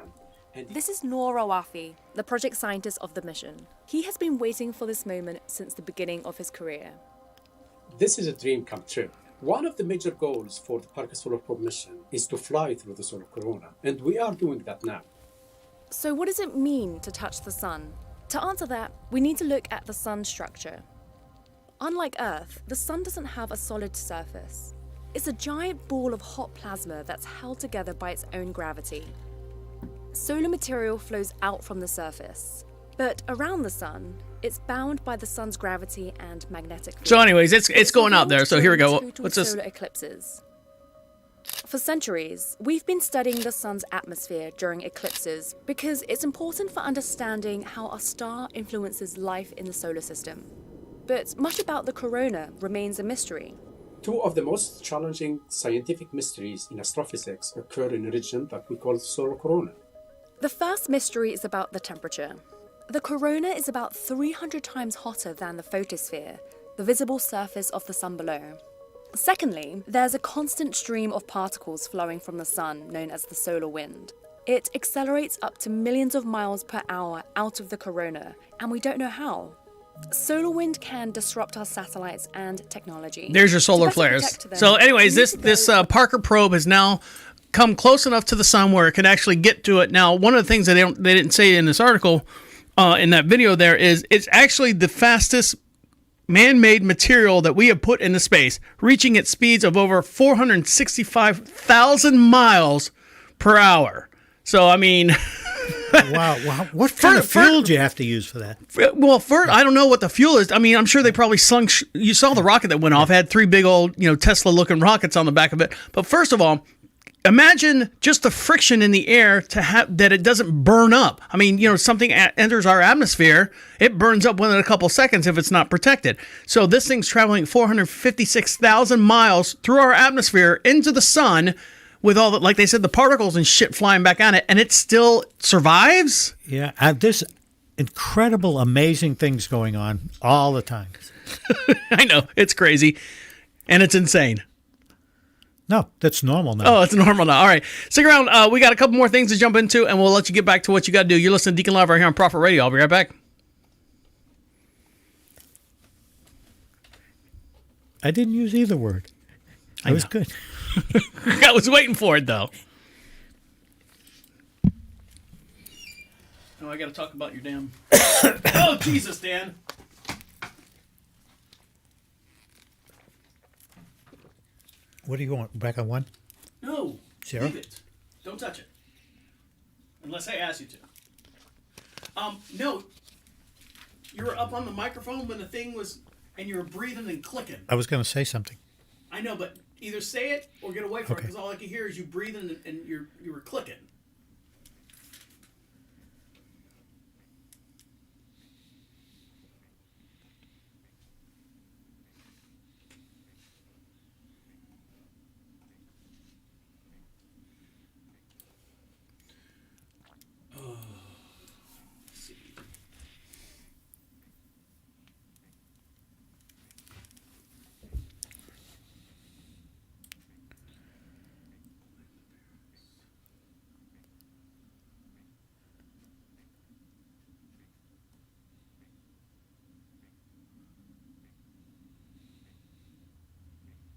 And This is Noor Rawafi, the project scientist of the mission. He has been waiting for this moment since the beginning of his career. this is a dream come true. One of the major goals for the Parker Solar Probe mission is to fly through the solar corona, and we are doing that now. So what does it mean to touch the sun? To answer that, we need to look at the sun's structure. Unlike Earth, the sun doesn't have a solid surface. It's a giant ball of hot plasma that's held together by its own gravity. Solar material flows out from the surface, but around the sun, it's bound by the sun's gravity and magnetic field. So, anyways, it's going out there. So here we go. Total What's this? solar eclipses. For centuries, we've been studying the sun's atmosphere during eclipses because it's important for understanding how a star influences life in the solar system. But much about the corona remains a mystery. Two of the most challenging scientific mysteries in astrophysics occur in a region that we call the solar corona. The first mystery is about the temperature. The corona is about 300 times hotter than the photosphere, the visible surface of the sun below. Secondly, there's a constant stream of particles flowing from the sun known as the solar wind. It accelerates up to millions of miles per hour out of the corona, and we don't know how. Solar wind can disrupt our satellites and technology. There's your solar To better flares. protect them, So, anyways, we need this to go- Parker probe has now come close enough to the sun where it can actually get to it. Now, one of the things that they didn't say in this article, in that video there, is it's actually the fastest man-made material that we have put into space, reaching at speeds of over 465,000 miles per hour. So, I mean, Wow. What kind of fuel do you have to use for that? well, first, I don't know what the fuel is. I mean, I'm sure they probably slung. You saw the rocket that went off, had three big old, Tesla-looking rockets on the back of it. But first of all, imagine just the friction in the air to have that it doesn't burn up. I mean, something enters our atmosphere, it burns up within a couple seconds if it's not protected. So this thing's traveling 456,000 miles through our atmosphere into the sun with all the, like they said, the particles and shit flying back on it, and it still survives? Yeah, there's incredible, amazing things going on all the time. I know, it's crazy, and it's insane. No, that's normal now. Oh, it's normal now. All right. Stick around. We got a couple more things to jump into, and we'll let you get back to what you got to do. You're listening to DeaconLive right here on Prophet Radio. I'll be right back. I didn't use either word. It was good. I was waiting for it, though. Oh, I got to talk about your damn... Oh, Jesus, Dan. What do you want? Back on one? No. Zero? Leave it. Don't touch it. Unless I ask you to. No. You were up on the microphone when the thing was... And you were breathing and clicking. I was going to say something. I know, but either say it or get away from it, Okay. because all I can hear is you breathing and you were clicking.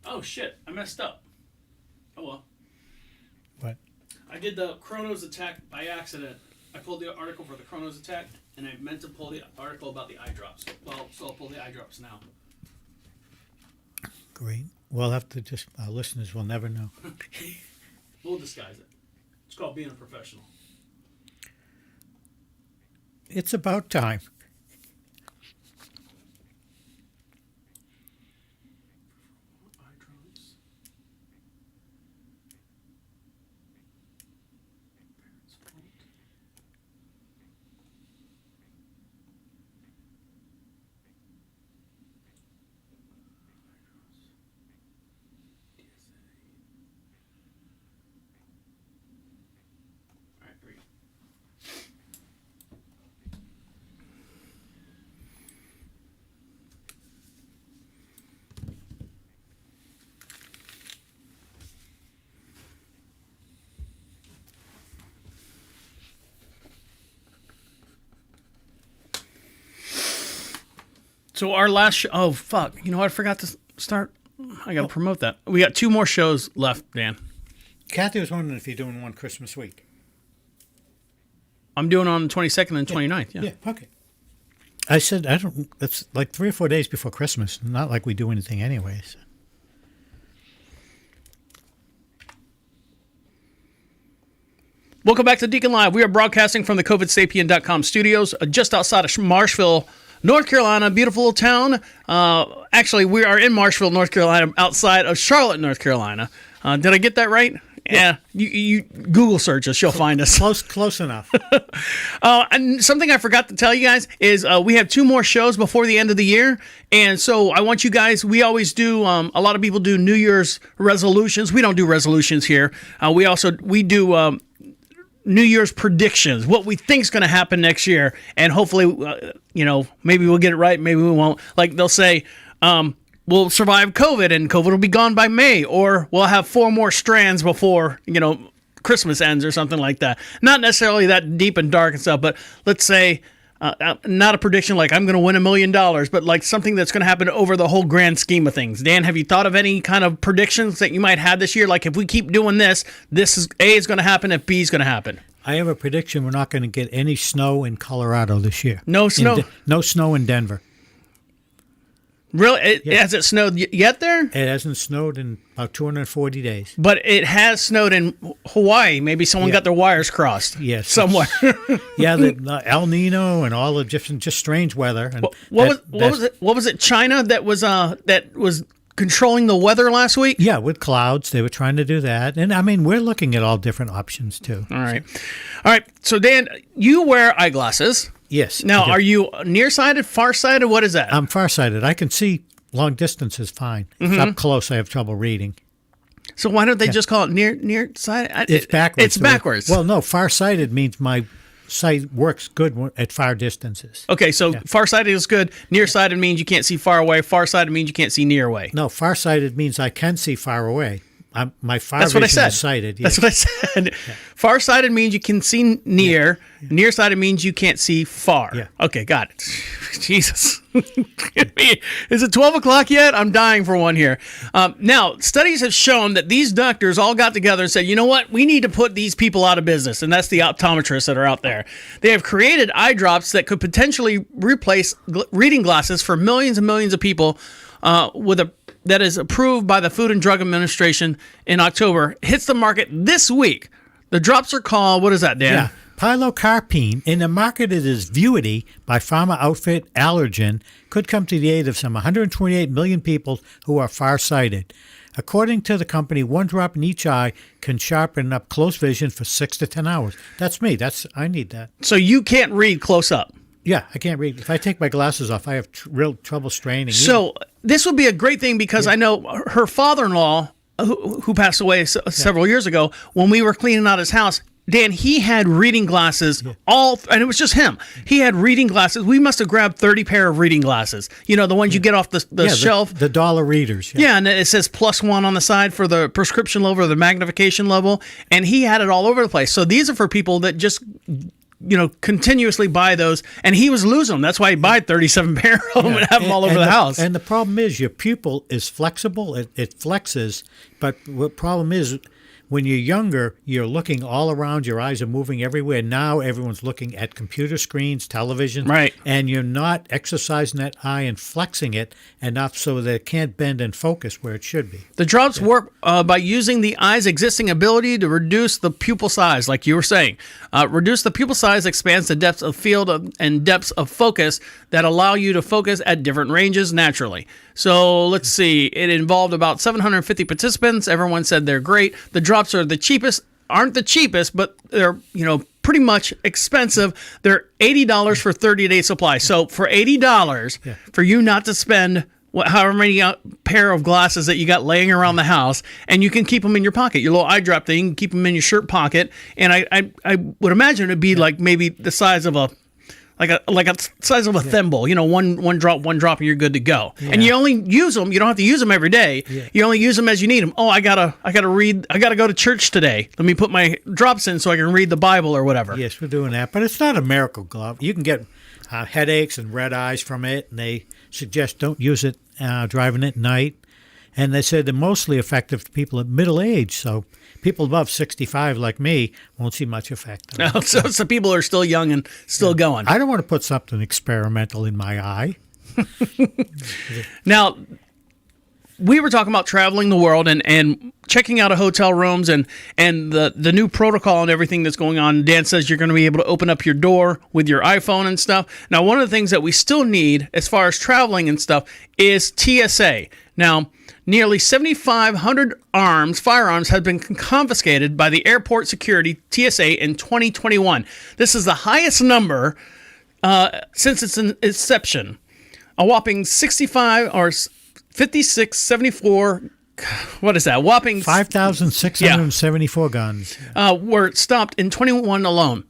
Oh shit, I messed up. Oh well. What? I did the Chronos attack by accident. I pulled the article for the Chronos attack, and I meant to pull the article about the eye drops. Well, so I'll pull the eye drops now. Great. We'll have to just, our listeners will never know. We'll disguise it. It's called being a professional. It's about time. Eye drops. Parents' fault. Alright, great. So our last show, oh, fuck. You know what? I forgot to start. I got to promote that. We got 2 more shows left, Dan. Kathy was wondering if you're doing one Christmas week. I'm doing on the 22nd and 29th. Yeah. Yeah, okay. I said, it's like 3 or 4 days before Christmas. Not like we do anything anyways. Welcome back to Deacon Live. We are broadcasting from the COVIDSapien.com studios just outside of Marshville, North Carolina. Beautiful little town. Actually, we are in Marshville, North Carolina, outside of Charlotte, North Carolina. Did I get that right? Yeah. You Google search us. You'll find us. Close enough. And something I forgot to tell you guys is we have 2 more shows before the end of the year. And so I want you guys, we always do, a lot of people do New Year's resolutions. We don't do resolutions here. We do New Year's predictions, what we think is going to happen next year. And hopefully, maybe we'll get it right. Maybe we won't. Like they'll say, we'll survive COVID and COVID will be gone by May, or we'll have 4 more strands before, Christmas ends or something like that. Not necessarily that deep and dark and stuff, but let's say, not a prediction like I'm going to win $1 million, but like something that's going to happen over the whole grand scheme of things. Dan, have you thought of any kind of predictions that you might have this year? Like if we keep doing this is A is going to happen if B is going to happen. I have a prediction we're not going to get any snow in Colorado this year. No snow? No snow in Denver. Really? Has it snowed yet there? It hasn't snowed in about 240 days. But it has snowed in Hawaii. Maybe someone got their wires crossed. Yes. Somewhere. The El Nino and all the different, just strange weather. And what was it? China that was controlling the weather last week? Yeah, with clouds. They were trying to do that. And I mean, we're looking at all different options too. All right. So Dan, you wear eyeglasses. Yes. Now, are you nearsighted, farsighted? What is that? I'm farsighted. I can see long distances fine. Up close, I have trouble reading. So why don't they just call it nearsighted? It's backwards. It's backwards. Well, no, farsighted means my sight works good at far distances. Okay, so farsighted is good. Nearsighted means you can't see far away. Farsighted means you can't see near away. No, farsighted means I can see far away. My far That's what I vision said. is sighted. That's what I said. Yeah. Farsighted means you can see near. Yeah. Nearsighted means you can't see far. Yeah. Okay, got it. Jesus. Is it 12 o'clock yet? I'm dying for one here. Now, studies have shown that these doctors all got together and said, you know what? We need to put these people out of business, and that's the optometrists that are out there. They have created eye drops that could potentially replace reading glasses for millions and millions of people that is approved by the Food and Drug Administration in October. Hits the market this week. The drops are called, what is that, Dan? Yeah, pilocarpine, and the marketed as Vuity by pharma outfit Allergan, could come to the aid of some 128 million people who are farsighted. According to the company, 1 drop in each eye can sharpen up close vision for 6 to 10 hours. That's me. I need that. So you can't read close up. Yeah, I can't read. If I take my glasses off, I have real trouble straining. So this would be a great thing because I know her father-in-law, who passed away several years ago, when we were cleaning out his house, Dan, he had reading glasses and it was just him. He had reading glasses. We must have grabbed 30 pair of reading glasses. You know, the ones you get off the shelf. The dollar readers. Yeah, and it says +1 on the side for the prescription level or the magnification level. And he had it all over the place. So these are for people that just continuously buy those, and he was losing them. That's why he buy 37 pair of them and have them all over the house. And the problem is your pupil is flexible. It flexes, but the problem is when you're younger, you're looking all around. Your eyes are moving everywhere. Now everyone's looking at computer screens, television. Right. And you're not exercising that eye and flexing it enough so that it can't bend and focus where it should be. The drops work by using the eye's existing ability to reduce the pupil size, like you were saying. Reduce the pupil size expands the depths of field and depths of focus that allow you to focus at different ranges naturally. So let's see. It involved about 750 participants. Everyone said they're great. The drops are aren't the cheapest, but they're, pretty much expensive. They're $80 for 30-day supply. So for $80, for you not to spend however many pair of glasses that you got laying around the house, and you can keep them in your pocket, your little eye drop thing, you can keep them in your shirt pocket. And I would imagine it'd be like maybe the size of a size of a thimble, one drop, and you're good to go. Yeah. And you only use them. You don't have to use them every day. Yeah. You only use them as you need them. Oh, I gotta read. I gotta go to church today. Let me put my drops in so I can read the Bible or whatever. Yes, we're doing that, but it's not a miracle glove. You can get headaches and red eyes from it, and they suggest don't use it driving at night. And they said they're mostly effective to people at middle age, so people above 65 like me won't see much effect. Oh, so people are still young and still going. I don't want to put something experimental in my eye. Now, we were talking about traveling the world and checking out of hotel rooms and the new protocol and everything that's going on. Dan says you're going to be able to open up your door with your iPhone and stuff. Now, one of the things that we still need as far as traveling and stuff is TSA. Now, nearly 7,500 firearms have been confiscated by the airport security TSA in 2021. This is the highest number since its inception. A whopping 5,674. What is that? Whopping 5,674 guns. Were stopped in 21 alone.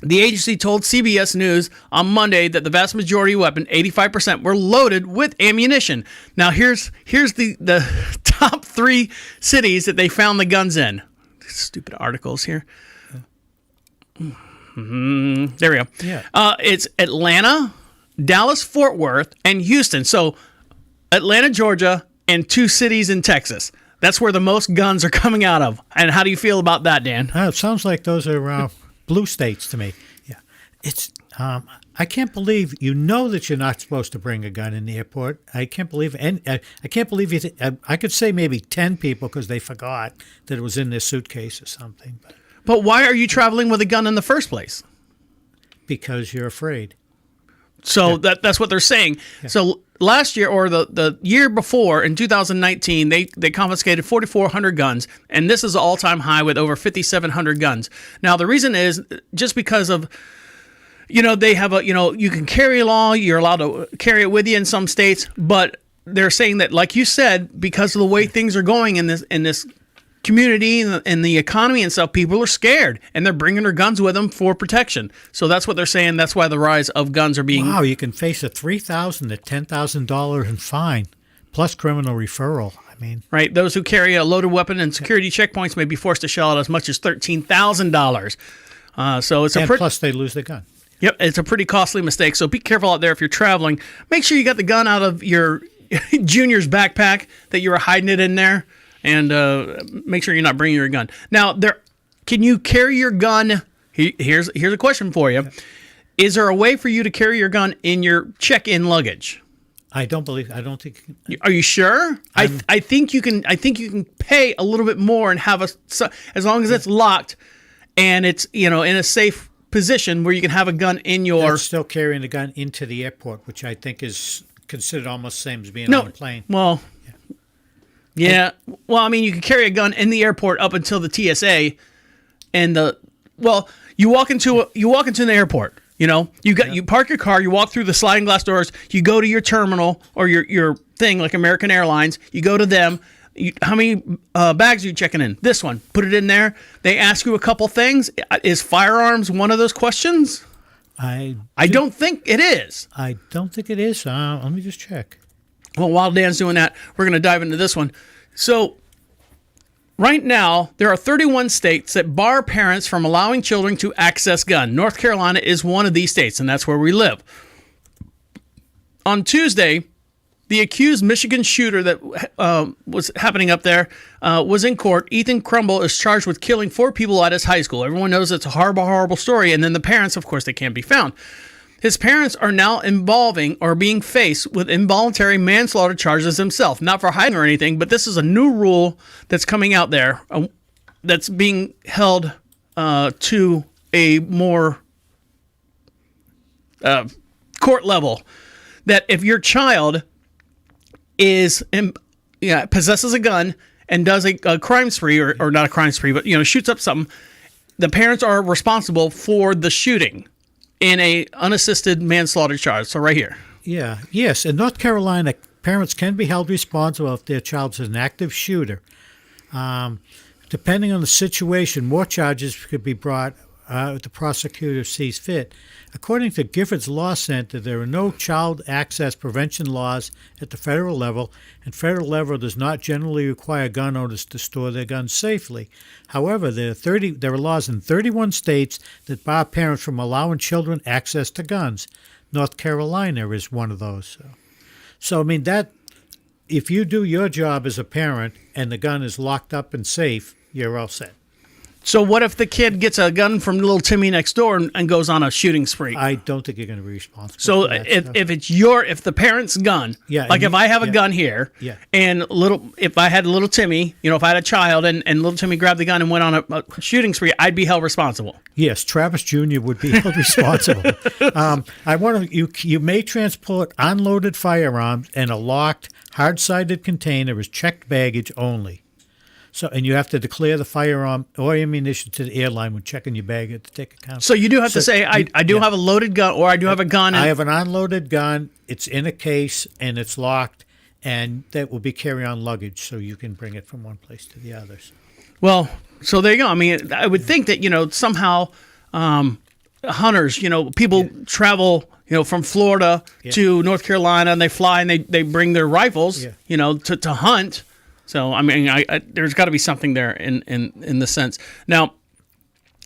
The agency told CBS News on Monday that the vast majority of weapons, 85%, were loaded with ammunition. Now, here's the top 3 cities that they found the guns in. Stupid articles here. There we go. Yeah. It's Atlanta, Dallas, Fort Worth, and Houston. So Atlanta, Georgia, and 2 cities in Texas. That's where the most guns are coming out of. And how do you feel about that, Dan? It sounds like those are blue states to me. Yeah, it's. I can't believe that you're not supposed to bring a gun in the airport. I can't believe I can't believe you. I could say maybe 10 people because they forgot that it was in their suitcase or something. But why are you traveling with a gun in the first place? Because you're afraid. So that's what they're saying. Yeah. So last year or the year before in 2019, they confiscated 4,400 guns, and this is an all-time high with over 5,700 guns. Now the reason is just because of they have you can carry a law, you're allowed to carry it with you in some states, but they're saying that, like you said, because of the way things are going in this community and the economy and stuff, people are scared and they're bringing their guns with them for protection. So that's what they're saying. That's why the rise of guns are being. Wow, you can face a $3,000 to $10,000 in fine, plus criminal referral. I mean, right. Those who carry a loaded weapon and security checkpoints may be forced to shell out as much as $13,000. So it's plus they lose the gun. Yep, it's a pretty costly mistake. So be careful out there if you're traveling. Make sure you got the gun out of your junior's backpack that you were hiding it in there. And make sure you're not bringing your gun. Now, can you carry your gun? Here's a question for you: is there a way for you to carry your gun in your check-in luggage? I don't think. Are you sure? I think you can. I think you can pay a little bit more and have as long as it's locked and it's in a safe position where you can have a gun in your. That's still carrying a gun into the airport, which I think is considered almost the same as being on a plane. Well. Yeah, well, I mean, you can carry a gun in the airport up until the TSA, and you walk into the airport. You park your car, you walk through the sliding glass doors, you go to your terminal or your thing like American Airlines. You go to them. How many bags are you checking in? This one. Put it in there. They ask you a couple things. Is firearms one of those questions? I don't think it is. I don't think it is. Let me just check. Well, while Dan's doing that, we're going to dive into this one. So, right now, there are 31 states that bar parents from allowing children to access guns. North Carolina is one of these states, and that's where we live. On Tuesday, the accused Michigan shooter that was happening up there was in court. Ethan Crumble is charged with killing 4 people at his high school. Everyone knows it's a horrible, horrible story. And then the parents, of course, they can't be found. His parents are now being faced with involuntary manslaughter charges themselves, not for hiding or anything, but this is a new rule that's coming out there that's being held to a more court level. That if your child possesses a gun and does a crime spree, or not a crime spree, but shoots up something, the parents are responsible for the shooting in a unassisted manslaughter charge. So right here. Yeah. Yes. In North Carolina, parents can be held responsible if their child is an active shooter. Depending on the situation, more charges could be brought if the prosecutor sees fit. According to Giffords Law Center, there are no child access prevention laws at the federal level, and federal level does not generally require gun owners to store their guns safely. However, there are laws in 31 states that bar parents from allowing children access to guns. North Carolina is one of those. So I mean, that if you do your job as a parent and the gun is locked up and safe, you're all set. So what if the kid gets a gun from little Timmy next door and goes on a shooting spree? I don't think you're going to be responsible. So for that stuff. if the parent's gun, Yeah, like and if I have a yeah. gun here, Yeah. and if I had little Timmy, if I had a child and little Timmy grabbed the gun and went on a shooting spree, I'd be held responsible. Yes, Travis Jr. would be held responsible. I want to. You may transport unloaded firearms in a locked, hard-sided container as checked baggage only. So, and you have to declare the firearm or ammunition to the airline when checking your bag at the ticket counter. So you do have to say, I do yeah. have a loaded gun, or I do have a gun. I have an unloaded gun. It's in a case and it's locked, and that will be carry-on luggage, so you can bring it from one place to the other. Well, so there you go. I mean, I would think that somehow hunters, people travel, from Florida to North Carolina, and they fly and they bring their rifles, to hunt. So I mean, I there's got to be something there in the sense. Now,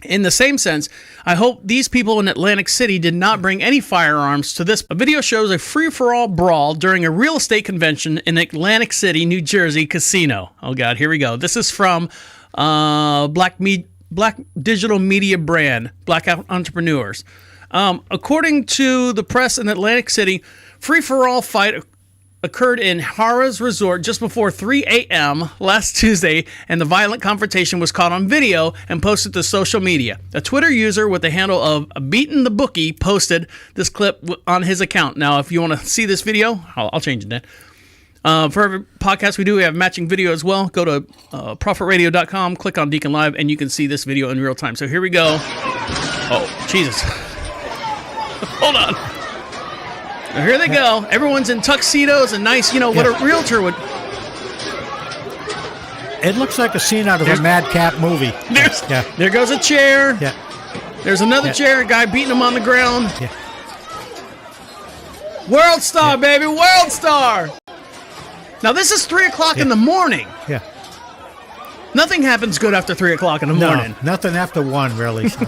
in the same sense, I hope these people in Atlantic City did not bring any firearms to this. A video shows a free-for-all brawl during a real estate convention in Atlantic City, New Jersey casino. Oh God, here we go. This is from Black digital media brand, Black Entrepreneurs. According to the press in Atlantic City, free-for-all fight occurred in Harrah's Resort just before 3 a.m. last Tuesday, and the violent confrontation was caught on video and posted to social media. A Twitter user with the handle of Beaten the Bookie posted this clip on his account. Now, if you want to see this video, I'll change it then. For every podcast we have matching video as well. Go to profitradio.com, click on DeaconLive, and you can see this video in real time. So here we go. Oh, Jesus. Hold on. Now here they go. Everyone's in tuxedos and nice, what a realtor would. It looks like a scene out of a Madcap movie. There goes a chair. Yeah. There's another chair, a guy beating him on the ground. Yeah. World Star, baby, World Star. Now this is 3 o'clock in the morning. Yeah. Nothing happens good after 3 o'clock in the morning. No, nothing after 1, really. So.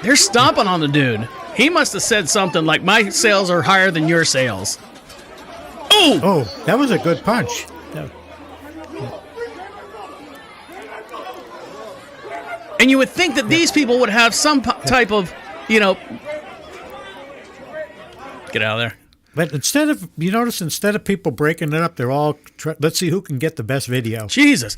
They're stomping on the dude. He must have said something like, my sales are higher than your sales. Ooh! Oh, that was a good punch. And you would think that these people would have some type of, get out of there. But instead of people breaking it up, they're all, let's see who can get the best video. Jesus.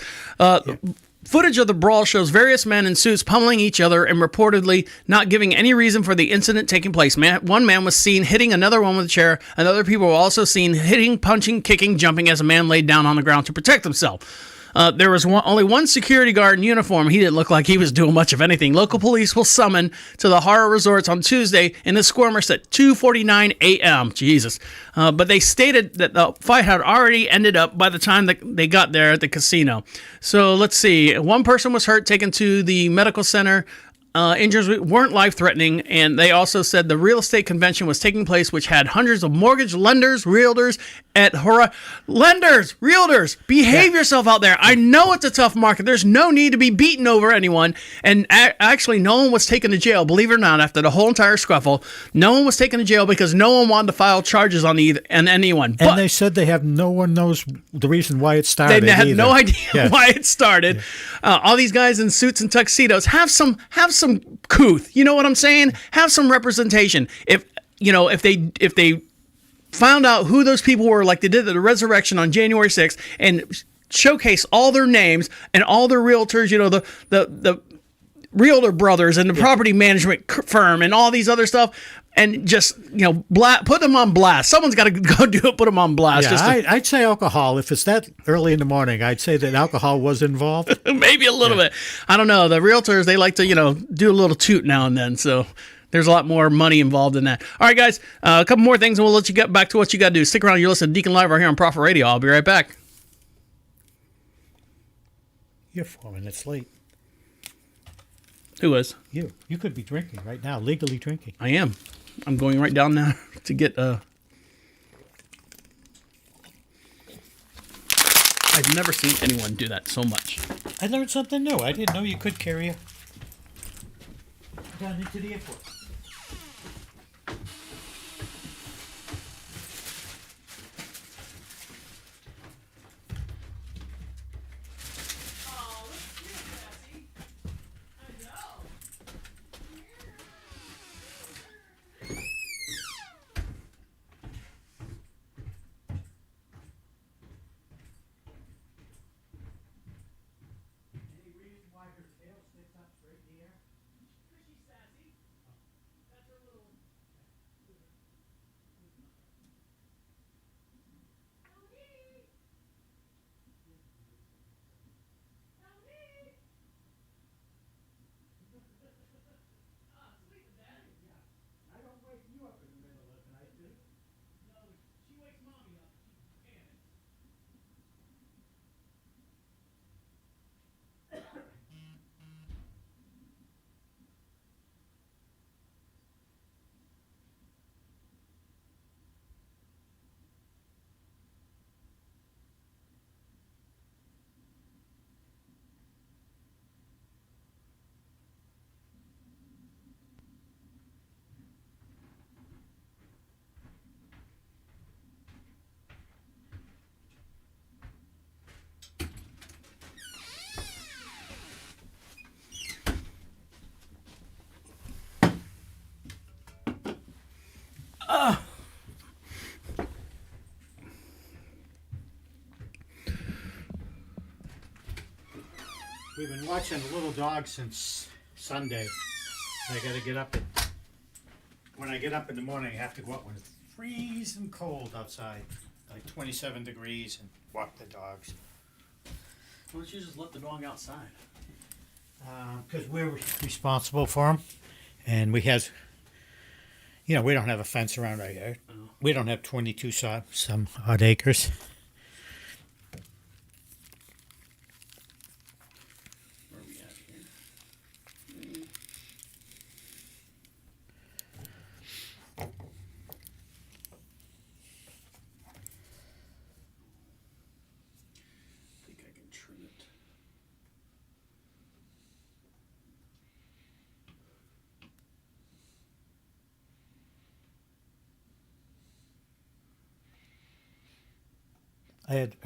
Footage of the brawl shows various men in suits pummeling each other and reportedly not giving any reason for the incident taking place. One man was seen hitting another one with a chair, and other people were also seen hitting, punching, kicking, jumping as a man laid down on the ground to protect himself. There was only one security guard in uniform. He didn't look like he was doing much of anything. Local police will summon to the Harrah Resorts on Tuesday in the skirmish at 2:49 a.m. Jesus. But they stated that the fight had already ended up by the time that they got there at the casino. So let's see. One person was hurt, taken to the medical center. Injuries weren't life-threatening, and they also said the real estate convention was taking place, which had hundreds of mortgage lenders, realtors at lenders, realtors. Behave yourself out there. I know it's a tough market. There's no need to be beaten over anyone. And actually, no one was taken to jail. Believe it or not, after the whole entire scuffle, no one was taken to jail because no one wanted to file charges on anyone. And they said no one knows the reason why it started. They had no idea why it started. All these guys in suits and tuxedos have some couth. You know what I'm saying? Have some representation. If they found out who those people were, like they did at the resurrection on January 6th, and showcase all their names and all their realtors, the realtor brothers and the property management firm and all these other stuff, and just put them on blast. Someone's got to go do it. Put them on blast. I'd say alcohol. If it's that early in the morning, I'd say that alcohol was involved. Maybe a little bit. I don't know. The realtors, they like to do a little toot now and then. So there's a lot more money involved in that. All right, guys. A couple more things, and we'll let you get back to what you got to do. Stick around. You're listening to Deacon Live right here on Prophet Radio. I'll be right back. You're 4 minutes late. Who was? You. You could be drinking right now, legally drinking. I am. I'm going right down now to get I've never seen anyone do that so much. I learned something new. I didn't know you could carry a gun into the airport. We've been watching the little dog since Sunday. I got to get up. When I get up in the morning, I have to go out when it's freezing cold outside, like 27 degrees, and walk the dogs. Why don't you just let the dog outside? Because we're responsible for them, and we have, we don't have a fence around our yard. Oh. We don't have 22 some odd acres. Where are we at here? I think I can trim it.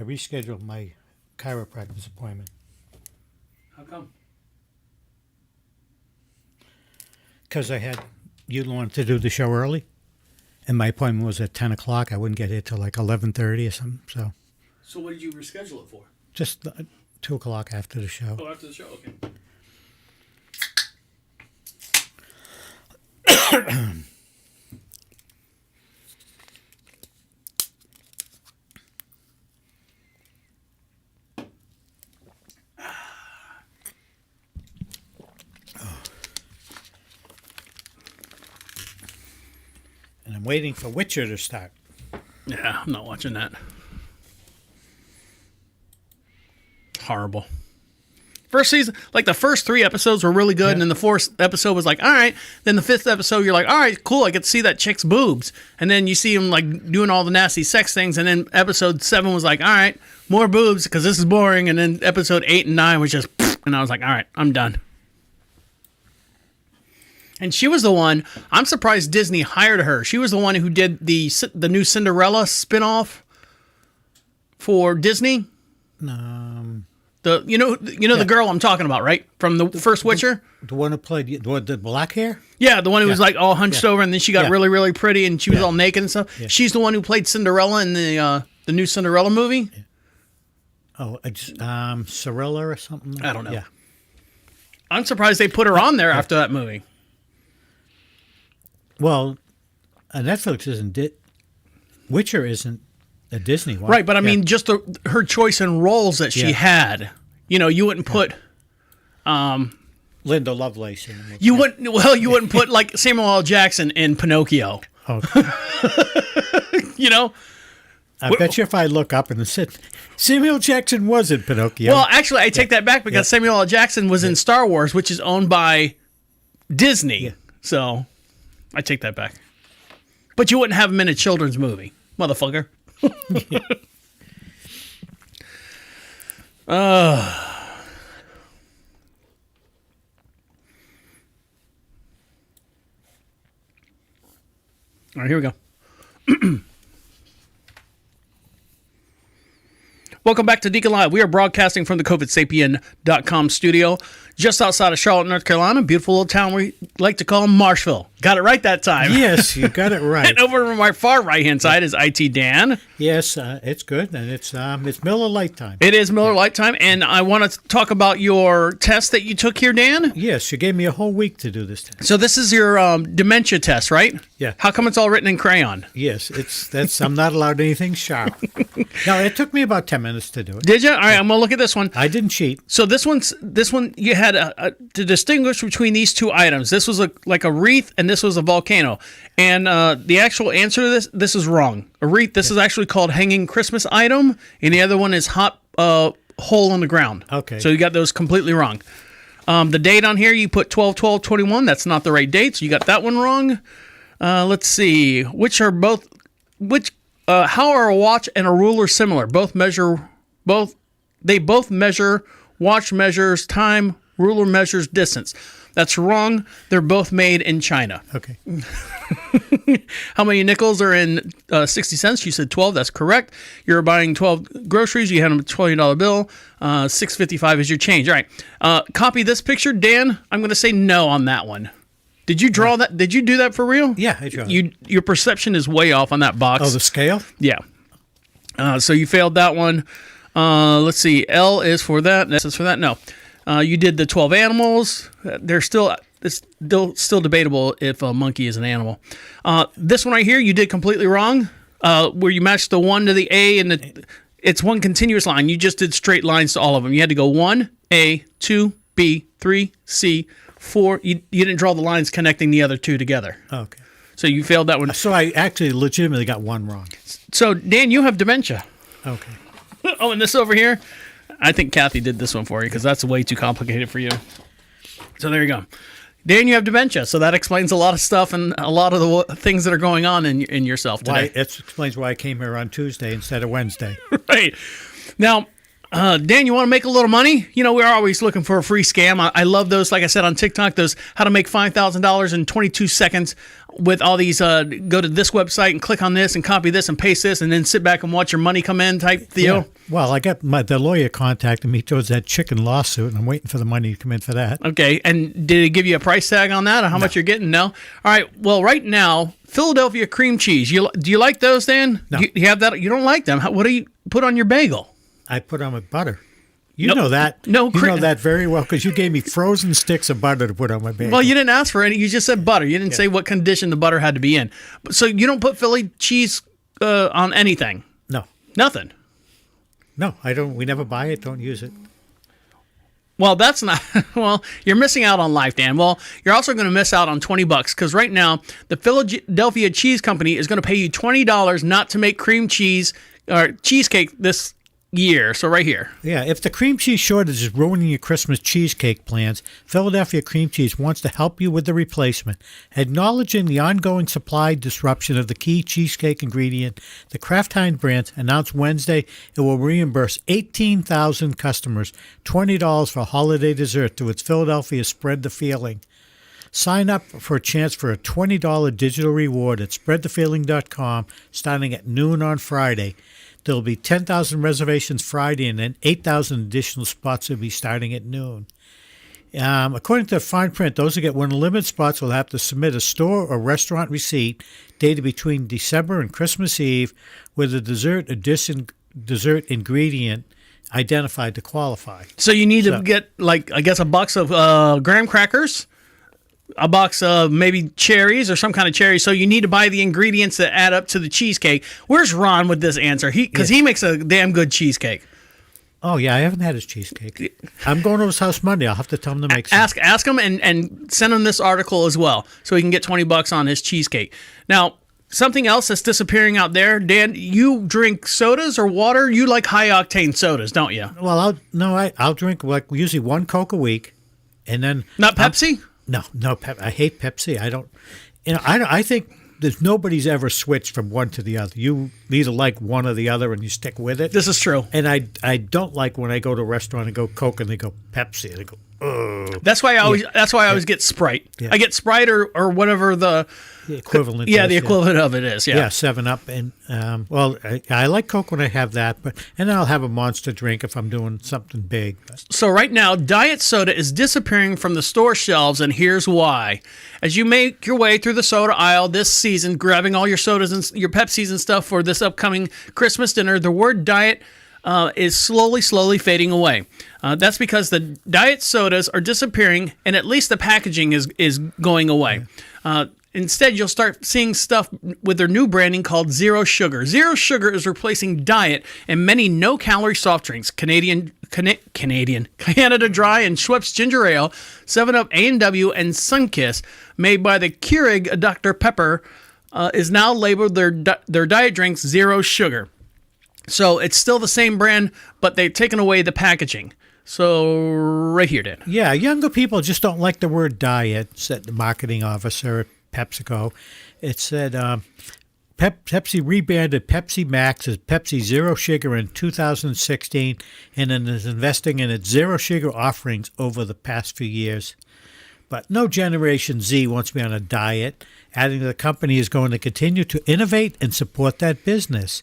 I rescheduled my chiropractor's appointment How come? because I had you wanted to do the show early, and my appointment was at 10 o'clock. I wouldn't get here till like 11:30 or something. So So what did you reschedule it for? just 2 o'clock after the show. Oh, after the show. Okay. And I'm waiting for Witcher to start. Yeah, I'm not watching that. Horrible. First season, like the first 3 episodes were really good, and then the 4th episode was like, all right. Then the 5th episode, you're like, all right, cool, I get to see that chick's boobs. And then you see him like doing all the nasty sex things, and then episode 7 was like, all right, more boobs because this is boring. And then episode 8 and 9 was just, and I was like, all right, I'm done. And she was the one. I'm surprised Disney hired her. She was the one who did the new Cinderella spinoff for Disney. The the girl I'm talking about, right? From the first Witcher. The one who played the black hair. Yeah, the one who was like all hunched over, and then she got really, really pretty, and she was all naked and stuff. Yeah. She's the one who played Cinderella in the new Cinderella movie. Oh, it's Sorella or something. I don't know. Yeah. I'm surprised they put her on there after that movie. Well, Netflix isn't Witcher isn't a Disney one. Right, but I mean, just her choice in roles that she had. You wouldn't put. Linda Lovelace. You wouldn't put like Samuel L. Jackson in Pinocchio. Oh. I bet you if I look up and said Samuel Jackson was in Pinocchio. Well, actually, I take that back because Samuel L. Jackson was in Star Wars, which is owned by Disney. Yeah. So I take that back. But you wouldn't have him in a children's movie, motherfucker. All right, here we go. Welcome back to Deacon Live. We are broadcasting from the COVIDSapien.com studio just outside of Charlotte, North Carolina. Beautiful little town we like to call Marshville. Got it right that time. Yes, you got it right. And over on my far right-hand side is IT Dan. Yes, it's good, and it's Miller Lite time. It is Miller Lite time, and I want to talk about your test that you took here, Dan. Yes, you gave me a whole week to do this test. So this is your dementia test, right? Yeah. How come it's all written in crayon? Yes, I'm not allowed anything sharp. No, it took me about 10 minutes to do it. Did you? All right, I'm going to look at this one. I didn't cheat. So this one you had to distinguish between these two items. This was like a wreath, and this was a volcano. And the actual answer to this is wrong. A wreath, this is actually called hanging Christmas item, and the other one is hot hole in the ground. Okay. So you got those completely wrong. The date on here, you put 12/12/21. That's not the right date, so you got that one wrong. Let's see. How are a watch and a ruler similar? They both measure. Watch measures time. Ruler measures distance. That's wrong. They're both made in China. Okay. How many nickels are in 60 cents? You said 12. That's correct. You're buying 12 groceries. You had them a $20 bill. $6.55 is your change. All right. Copy this picture. Dan, I'm going to say no on that one. Did you draw that? Did you do that for real? Yeah, I drew it. Your perception is way off on that box. Oh, the scale? Yeah. So you failed that one. Let's see. L is for that. S is for that. No. You did the 12 animals. It's still debatable if a monkey is an animal. This one right here, you did completely wrong. Where you matched the 1 to the A, and it's one continuous line. You just did straight lines to all of them. You had to go 1, A, 2, B, 3, C, 4. You didn't draw the lines connecting the other two together. Okay. So you failed that one. So I actually legitimately got one wrong. So, Dan, you have dementia. Okay. Oh, and this over here, I think Kathy did this one for you because that's way too complicated for you. So there you go. Dan, you have dementia, so that explains a lot of stuff and a lot of the things that are going on in yourself today. It explains why I came here on Tuesday instead of Wednesday. Right. Now, Dan, you want to make a little money? You know, we're always looking for a free scam. I love those, like I said, on TikTok, those how to make $5,000 in 22 seconds with all these, go to this website and click on this and copy this and paste this and then sit back and watch your money come in type deal. Yeah. Well, I got the lawyer contacted me towards that chicken lawsuit, and I'm waiting for the money to come in for that. Okay. And did it give you a price tag on that or how much you're getting? No? All right. Well, right now, Philadelphia cream cheese. Do you like those, Dan? No. You have that? You don't like them. What do you put on your bagel? I put on with butter. You know that. No, you know that very well because you gave me frozen sticks of butter to put on my bagel. Well, you didn't ask for any. You just said butter. You didn't say what condition the butter had to be in. So you don't put Philly cheese on anything? No. Nothing? No, I don't. We never buy it. Don't use it. Well, that's not. Well, you're missing out on life, Dan. Well, you're also going to miss out on $20 because right now the Philadelphia Cheese Company is going to pay you $20 not to make cream cheese or cheesecake this year. So right here. Yeah, if the cream cheese shortage is ruining your Christmas cheesecake plans, Philadelphia Cream Cheese wants to help you with the replacement. Acknowledging the ongoing supply disruption of the key cheesecake ingredient, the Kraft Heinz brand announced Wednesday it will reimburse 18,000 customers $20 for holiday dessert through its Philadelphia Spread the Feeling. Sign up for a chance for a $20 digital reward at spreadthefeeling.com starting at noon on Friday. There will be 10,000 reservations Friday, and then 8,000 additional spots will be starting at noon. According to the fine print, those who get one limited spots will have to submit a store or restaurant receipt dated between December and Christmas Eve with a dessert ingredient identified to qualify. So you need to get, like, I guess, a box of graham crackers, a box of maybe cherries or some kind of cherry. So you need to buy the ingredients that add up to the cheesecake. Where's Ron with this answer? Because he makes a damn good cheesecake. Oh, yeah, I haven't had his cheesecake. I'm going to his house Monday. I'll have to tell him to make some. Ask him and send him this article as well so he can get $20 on his cheesecake. Now, something else that's disappearing out there, Dan, you drink sodas or water? You like high-octane sodas, don't you? Well, I'll drink like usually one Coke a week, and then... Not Pepsi? No, I hate Pepsi. I don't. I think there's nobody's ever switched from one to the other. You either like one or the other, and you stick with it. This is true. And I don't like when I go to a restaurant and go Coke and they go Pepsi and I go, ugh. That's why I always get Sprite. Yeah. I get Sprite or whatever the equivalent. Yeah, the equivalent of it is. Yeah, 7-Up, and I like Coke when I have that, and then I'll have a Monster drink if I'm doing something big. So right now, diet soda is disappearing from the store shelves, and here's why. As you make your way through the soda aisle this season, grabbing all your sodas and your Pepsis and stuff for this upcoming Christmas dinner, the word diet is slowly fading away. That's because the diet sodas are disappearing, and at least the packaging is going away. Instead, you'll start seeing stuff with their new branding called Zero Sugar. Zero Sugar is replacing diet and many no-calorie soft drinks. Canada Dry and Schweppes Ginger Ale, 7-Up A&W, and Sunkist, made by the Keurig Dr. Pepper, is now labeled their diet drinks Zero Sugar. So it's still the same brand, but they've taken away the packaging. So right here, Dan. Yeah, younger people just don't like the word diet, said the marketing officer at PepsiCo. It said Pepsi rebranded Pepsi Max as Pepsi Zero Sugar in 2016 and then is investing in its Zero Sugar offerings over the past few years. But no Generation Z wants to be on a diet, adding the company is going to continue to innovate and support that business.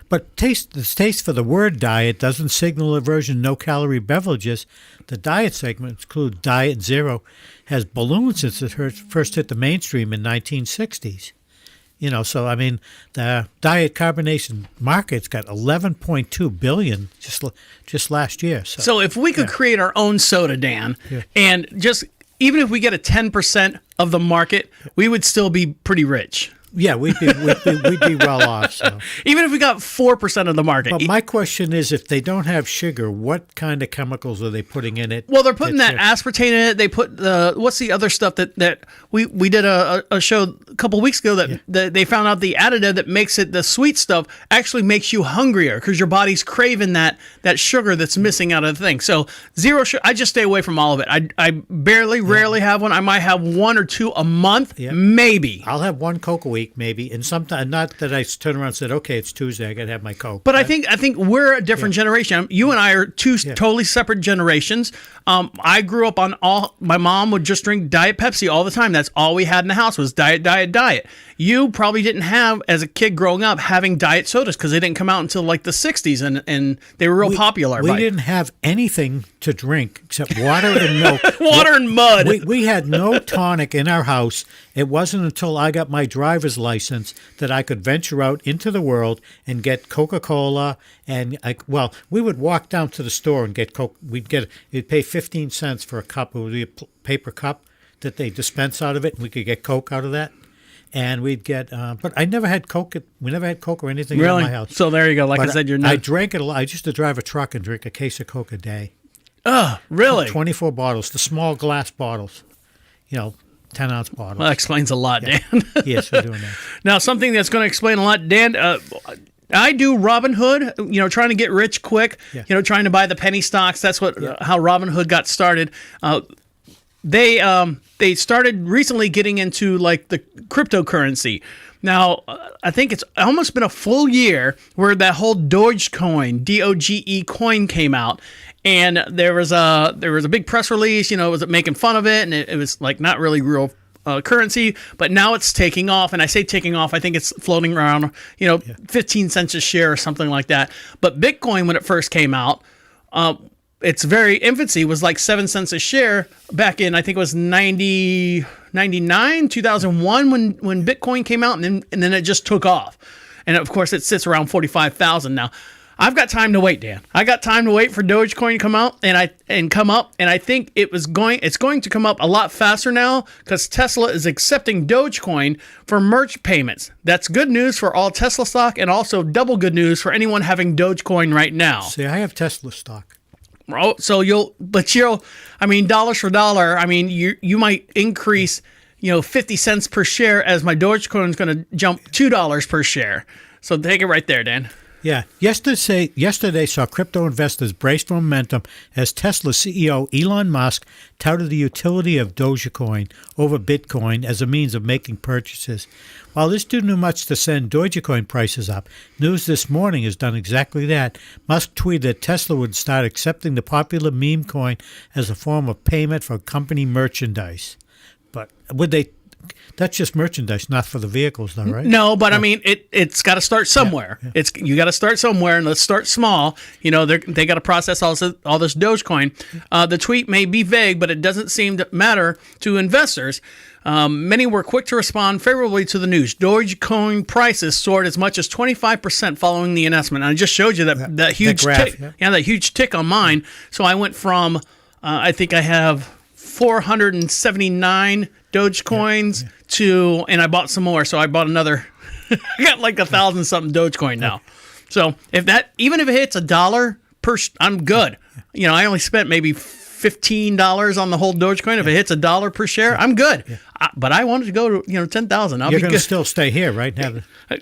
But the taste for the word diet doesn't signal aversion no-calorie beverages. The diet segment includes Diet Zero, has ballooned since it first hit the mainstream in 1960s. So I mean, the diet carbonation market's got 11.2 billion just last year. So if we could create our own soda, Dan, and just even if we get a 10% of the market, we would still be pretty rich. Yeah, we'd be well off. So. Even if we got 4% of the market. But my question is, if they don't have sugar, what kind of chemicals are they putting in it? Well, they're putting that aspartame in it. They put what's the other stuff that we did a show a couple weeks ago that they found out the additive that makes it, the sweet stuff, actually makes you hungrier because your body's craving that sugar that's missing out of the thing. So zero sugar. I just stay away from all of it. I rarely have one. I might have one or two a month, maybe. I'll have one Coke a week. Maybe, and sometimes not that I turn around and said, "Okay, it's Tuesday, I got to have my Coke." But I think we're a different generation. You and I are two totally separate generations. I grew up on my mom would just drink Diet Pepsi all the time. That's all we had in the house was diet, diet, diet. You probably didn't have, as a kid growing up, having diet sodas because they didn't come out until like the 60s, and they were real popular. We didn't have anything to drink except water and milk. Water and mud. We had no tonic in our house. It wasn't until I got my driver's license that I could venture out into the world and get Coca-Cola. And we would walk down to the store and get Coke. You'd pay 15 cents for a cup. It would be a paper cup that they dispense out of it, and we could get Coke out of that. And we'd get, but I never had Coke. We never had Coke or anything in my house. So there you go. Like I said, you're not. I drank it a lot. I used to drive a truck and drink a case of Coke a day. Oh, really? 24 bottles, the small glass bottles, 10-ounce bottles. Well, that explains a lot, Dan. Yes, we're doing that. Now, something that's going to explain a lot, Dan, I do Robinhood, trying to get rich quick, trying to buy the penny stocks. That's how Robinhood got started. They started recently getting into like the cryptocurrency. Now, I think it's almost been a full year where that whole Dogecoin, DOGE coin came out. And there was a big press release, it was making fun of it, and it was like not really real currency, but now it's taking off. And I say taking off, I think it's floating around, 15 cents a share or something like that. But Bitcoin, when it first came out, its very infancy was like 7 cents a share back in, I think it was 99, 2001 when Bitcoin came out, and then it just took off. And of course, it sits around 45,000 now. I've got time to wait, Dan. I got time to wait for Dogecoin to come out and come up, and I think it's going to come up a lot faster now because Tesla is accepting Dogecoin for merch payments. That's good news for all Tesla stock, and also double good news for anyone having Dogecoin right now. See, I have Tesla stock. Oh, so dollars for dollar. I mean, you might increase, 50 cents per share as my Dogecoin is going to jump $2 per share. So take it right there, Dan. Yeah. Yesterday saw crypto investors brace for momentum as Tesla CEO Elon Musk touted the utility of Dogecoin over Bitcoin as a means of making purchases. While this didn't do much to send Dogecoin prices up, news this morning has done exactly that. Musk tweeted that Tesla would start accepting the popular meme coin as a form of payment for company merchandise. But would they... That's just merchandise, not for the vehicles, though, right? No, but I mean, it's got to start somewhere. Yeah. You got to start somewhere, and let's start small. They got to process all this Dogecoin. The tweet may be vague, but it doesn't seem to matter to investors. Many were quick to respond favorably to the news. Dogecoin prices soared as much as 25% following the announcement. And I just showed you that huge tick. Yeah, that huge tick on mine. So I went from, I think I have 479 Dogecoins to, and I bought some more, so I bought another. I got like 1,000 something Dogecoin now. So even if it hits $1 per, I'm good. I only spent maybe $15 on the whole Dogecoin. If it hits $1 per share, I'm good. But I wanted to go to 10,000. You're going to still stay here, right?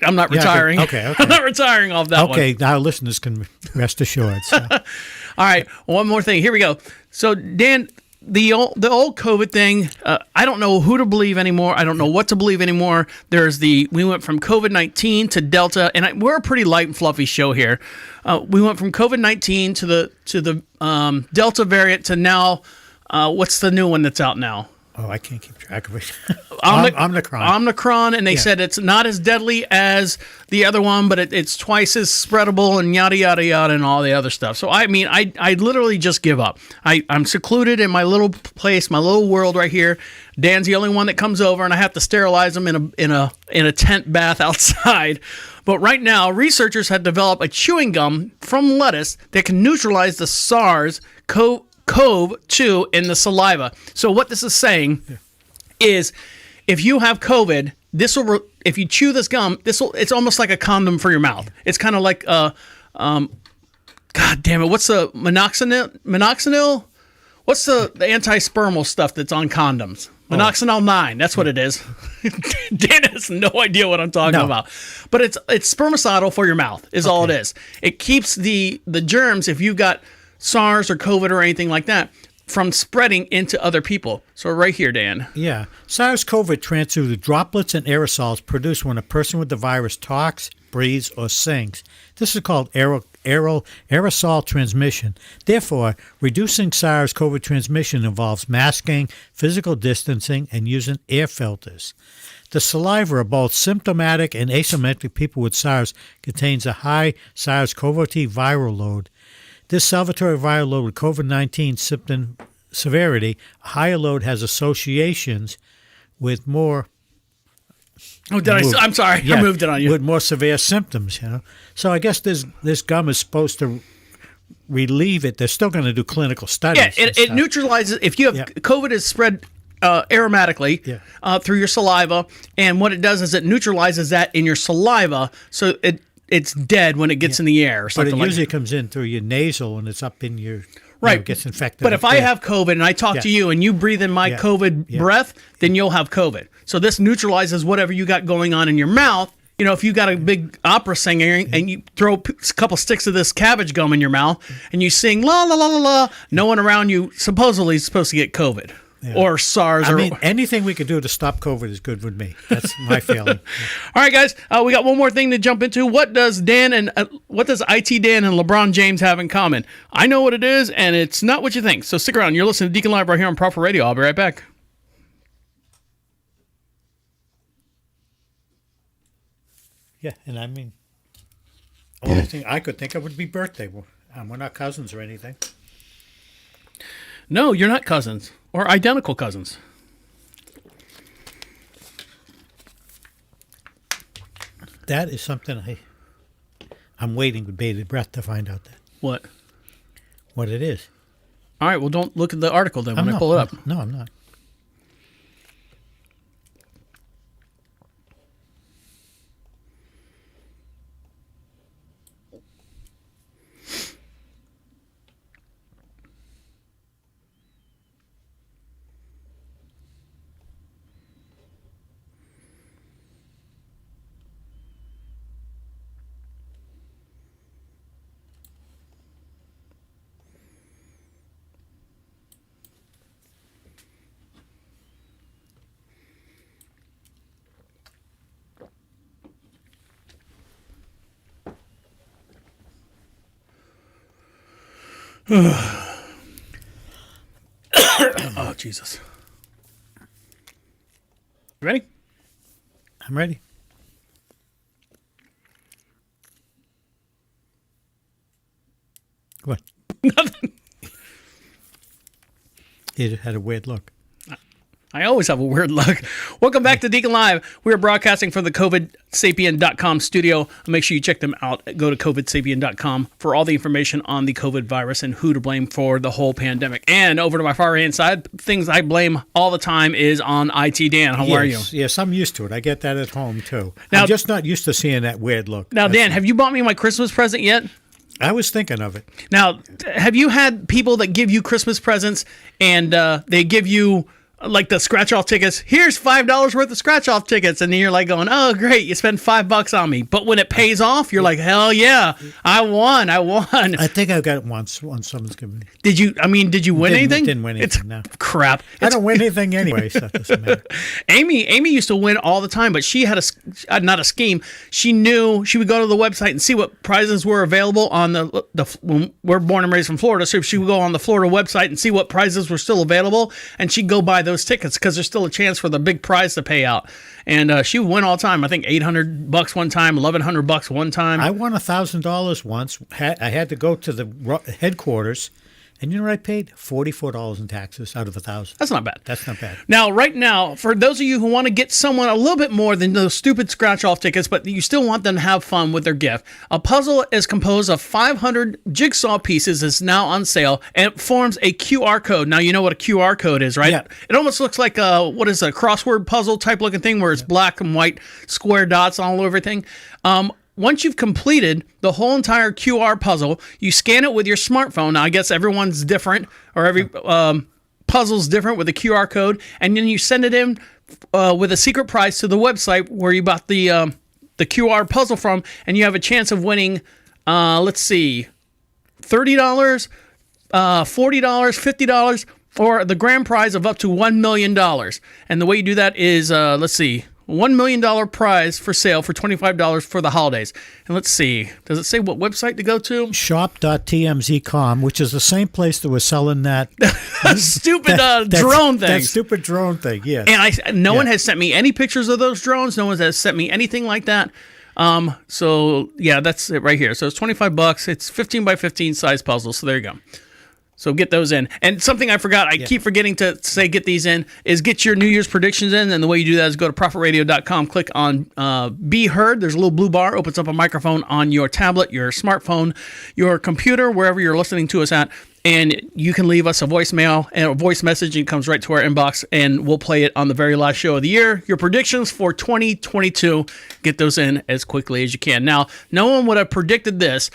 I'm not retiring. Okay. I'm not retiring off that one. Okay, our listeners can rest assured. So. All right, one more thing. Here we go. So Dan, the old COVID thing, I don't know who to believe anymore. I don't know what to believe anymore. We went from COVID-19 to Delta, and we're a pretty light and fluffy show here. We went from COVID-19 to the Delta variant to now. What's the new one that's out now? Oh, I can't keep track of it. Omicron. Omicron, and they said it's not as deadly as the other one, but it's twice as spreadable and yada, yada, yada, and all the other stuff. So, I mean, I literally just give up. I'm secluded in my little place, my little world right here. Dan's the only one that comes over, and I have to sterilize him in a tent bath outside. But right now, researchers have developed a chewing gum from lettuce that can neutralize the SARS-CoV-2 in the saliva. So what this is saying is, if you have COVID, if you chew this gum, it's almost like a condom for your mouth. It's kind of like God damn it, what's the minoxidil? What's the anti-spermal stuff that's on condoms? Minoxidil 9, that's what it is. Dan has no idea what I'm talking about. But it's spermicidal for your mouth is all it is. It keeps the germs, if you've got SARS or COVID or anything like that, from spreading into other people. So right here, Dan. Yeah. SARS-CoV transfers through the droplets and aerosols produced when a person with the virus talks, breathes, or sings. This is called aerosol transmission. Therefore, reducing SARS-CoV transmission involves masking, physical distancing, and using air filters. The saliva of both symptomatic and asymptomatic people with SARS contains a high SARS-CoV-2 viral load. This salivary viral load with COVID-19 symptom severity, a higher load has associations with more. Oh, I'm sorry. I moved it on you. With more severe symptoms, So I guess this gum is supposed to relieve it. They're still going to do clinical studies. Yeah, it neutralizes. If you have COVID is spread aromatically through your saliva, and what it does is it neutralizes that in your saliva, so it's dead when it gets in the air or something. But it like usually that. comes in through your nasal and it's up in your gets infected. But if I have COVID and I talk to you and you breathe in my COVID breath, then you'll have COVID. So this neutralizes whatever you got going on in your mouth. You know, if you got a big opera singer and you throw a couple sticks of this cabbage gum in your mouth and you sing la la la la la, no one around you supposedly is supposed to get COVID. Yeah. Or SARS. I mean, anything we could do to stop COVID is good with me. That's my feeling. All right, guys, we got one more thing to jump into. What does IT Dan and LeBron James have in common? I know what it is, and it's not what you think. So stick around. You're listening to Deacon Live right here on Proper Radio. I'll be right back. Yeah, and I mean, only thing I could think of would be birthday. We're not cousins or anything. No, you're not cousins. Or identical cousins. That is something I'm waiting with bated breath to find out What it is. All right, well, don't look at the article then when I pull it up. No, I'm not. Oh, Jesus. You ready? I'm ready. What? Nothing. He had a weird look. I always have a weird look. Welcome back to Deacon Live. We are broadcasting from the COVIDSapien.com studio. Make sure you check them out. Go to COVIDSapien.com for all the information on the COVID virus and who to blame for the whole pandemic. And over to my far hand side, things I blame all the time is on IT Dan. How are you? Yes, I'm used to it. I get that at home, too. Now, I'm just not used to seeing that weird look. Now, Dan, have you bought me my Christmas present yet? I was thinking of it. Now, have you had people that give you Christmas presents and they give you like the scratch-off tickets? Here's $5 worth of scratch-off tickets, and then you're like going, "Oh, great! You spent $5 on me." But when it pays off, you're like, "Hell yeah! I won! I think I got it once someone's given me. Did you? I mean, did you win anything? Didn't win anything. No. Crap. I don't win anything anyway, so it doesn't matter. Amy used to win all the time, but she had not a scheme. She knew she would go to the website and see what prizes were available on when we're born and raised from Florida, so she would go on the Florida website and see what prizes were still available, and she'd go buy those tickets because there's still a chance for the big prize to pay out. And she won all the time. I think $800 one time, $1,100 one time. I won $1,000 once. I had to go to the headquarters. And you know what I paid? $44 in taxes out of $1,000. That's not bad. That's not bad. Now, right now, for those of you who want to get someone a little bit more than those stupid scratch-off tickets, but you still want them to have fun with their gift, a puzzle is composed of 500 jigsaw pieces is now on sale, and it forms a QR code. Now, you know what a QR code is, right? Yeah. It almost looks like a crossword puzzle type looking thing where it's black and white square dots all over everything. Once you've completed the whole entire QR puzzle, you scan it with your smartphone. Now, I guess everyone's different, or every puzzle's different with a QR code, and then you send it in with a secret prize to the website where you bought the QR puzzle from, and you have a chance of winning, let's see, $30, $40, $50, or the grand prize of up to $1 million. And the way you do that is, let's see, $1 million prize for sale for $25 for the holidays. And let's see, does it say what website to go to? Shop.tmz.com, which is the same place that was selling that stupid drone thing. That stupid drone thing, yes. And no one has sent me any pictures of those drones. No one has sent me anything like that. So yeah, that's it right here. So it's $25. It's 15 by 15 size puzzle. So there you go. So get those in. And something I forgot, I keep forgetting to say get these in, is get your New Year's predictions in. And the way you do that is go to profitradio.com, click on Be Heard. There's a little blue bar, opens up a microphone on your tablet, your smartphone, your computer, wherever you're listening to us at. And you can leave us a voicemail and a voice message, and it comes right to our inbox, and we'll play it on the very last show of the year. Your predictions for 2022, get those in as quickly as you can. Now, no one would have predicted this.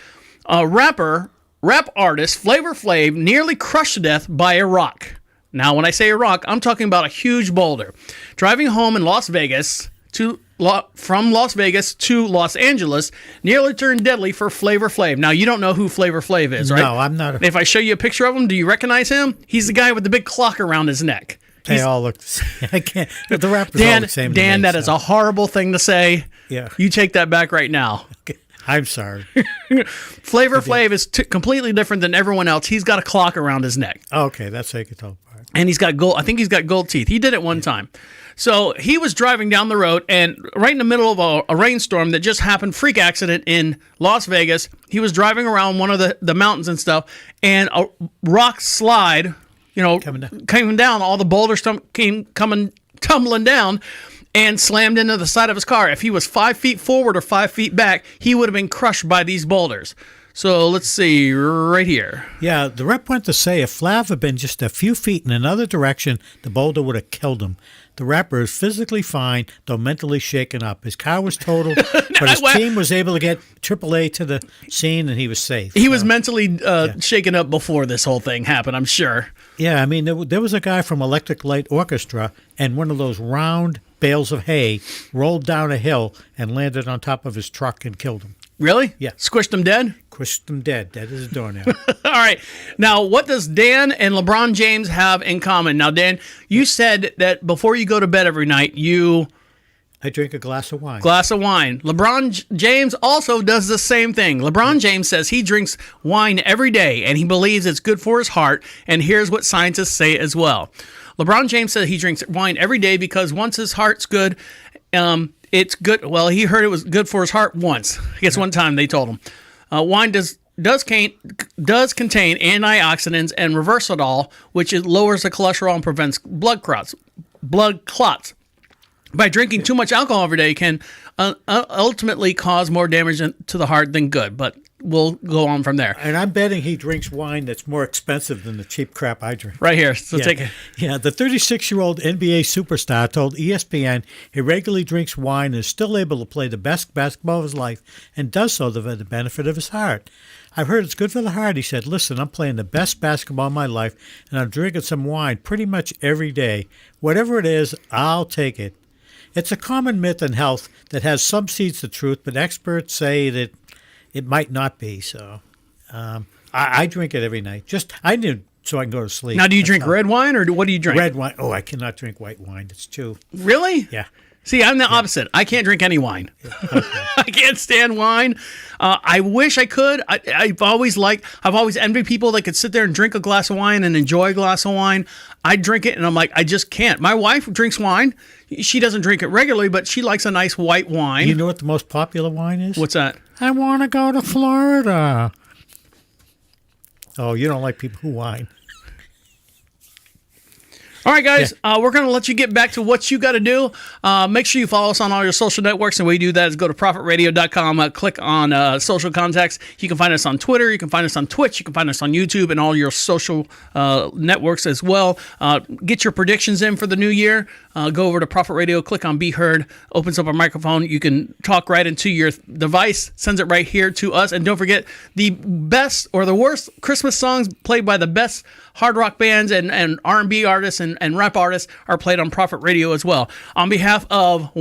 Rap artist Flavor Flav nearly crushed to death by a rock. Now, when I say a rock, I'm talking about a huge boulder. Driving home in Las Vegas from Las Vegas to Los Angeles nearly turned deadly for Flavor Flav. Now, you don't know who Flavor Flav is, right? No, I'm not. If I show you a picture of him, do you recognize him? He's the guy with the big clock around his neck. They all look the same. I can't. The rappers all the same. Dan, that is a horrible thing to say. Yeah. You take that back right now. Okay. I'm sorry. Flavor Flav is completely different than everyone else. He's got a clock around his neck. Okay, that's how you can tell apart. And he's got gold. I think he's got gold teeth. He did it one time. So he was driving down the road, and right in the middle of a rainstorm that just happened, freak accident in Las Vegas. He was driving around one of the mountains and stuff, and a rock slide, came down. All the boulders came tumbling down, and slammed into the side of his car. If he was 5 feet forward or 5 feet back, he would have been crushed by these boulders. So let's see, right here. Yeah, the rep went to say if Flav had been just a few feet in another direction, the boulder would have killed him. The rapper is physically fine, though mentally shaken up. His car was totaled, but his team was able to get AAA to the scene, and he was safe. He was mentally shaken up before this whole thing happened, I'm sure. Yeah, I mean, there was a guy from Electric Light Orchestra, and one of those round bales of hay rolled down a hill and landed on top of his truck and killed him. Really? Yeah. Squished him dead? Squished him dead. Dead as a doornail. All right. Now, what does Dan and LeBron James have in common? Now, Dan, you said that before you go to bed every night, I drink a glass of wine. LeBron James also does the same thing. LeBron James says he drinks wine every day, and he believes it's good for his heart, and here's what scientists say as well. LeBron James said he drinks wine every day because once his heart's good, it's good. Well, he heard it was good for his heart once. I guess one time they told him. Wine does contain antioxidants and resveratrol, which lowers the cholesterol and prevents blood clots. By drinking too much alcohol every day can ultimately cause more damage to the heart than good, but we'll go on from there. And I'm betting he drinks wine that's more expensive than the cheap crap I drink. Right here. So take it. Yeah, the 36-year-old NBA superstar told ESPN he regularly drinks wine and is still able to play the best basketball of his life and does so for the benefit of his heart. I've heard it's good for the heart, he said. Listen, I'm playing the best basketball of my life, and I'm drinking some wine pretty much every day. Whatever it is, I'll take it. It's a common myth in health that has some seeds of truth, but experts say that it might not be. So I drink it every night. I do so I can go to sleep. Now, do you drink red wine, or what do you drink? Red wine. Oh, I cannot drink white wine. It's too. Really? Yeah. See, I'm the opposite. I can't drink any wine. I can't stand wine. I wish I could. I've always envied people that could sit there and drink a glass of wine and enjoy a glass of wine. I drink it and I'm like, I just can't. My wife drinks wine. She doesn't drink it regularly, but she likes a nice white wine. You know what the most popular wine is? What's that? I want to go to Florida. Oh, you don't like people who whine. All right, guys, we're going to let you get back to what you got to do. Make sure you follow us on all your social networks. And the way you do that is go to profitradio.com, click on social contacts. You can find us on Twitter. You can find us on Twitch. You can find us on YouTube and all your social networks as well. Get your predictions in for the new year. Go over to Profit Radio, click on Be Heard, opens up a microphone. You can talk right into your device, sends it right here to us. And don't forget, the best or the worst Christmas songs played by the best hard rock bands and R&B artists and rap artists are played on Profit Radio as well. On behalf of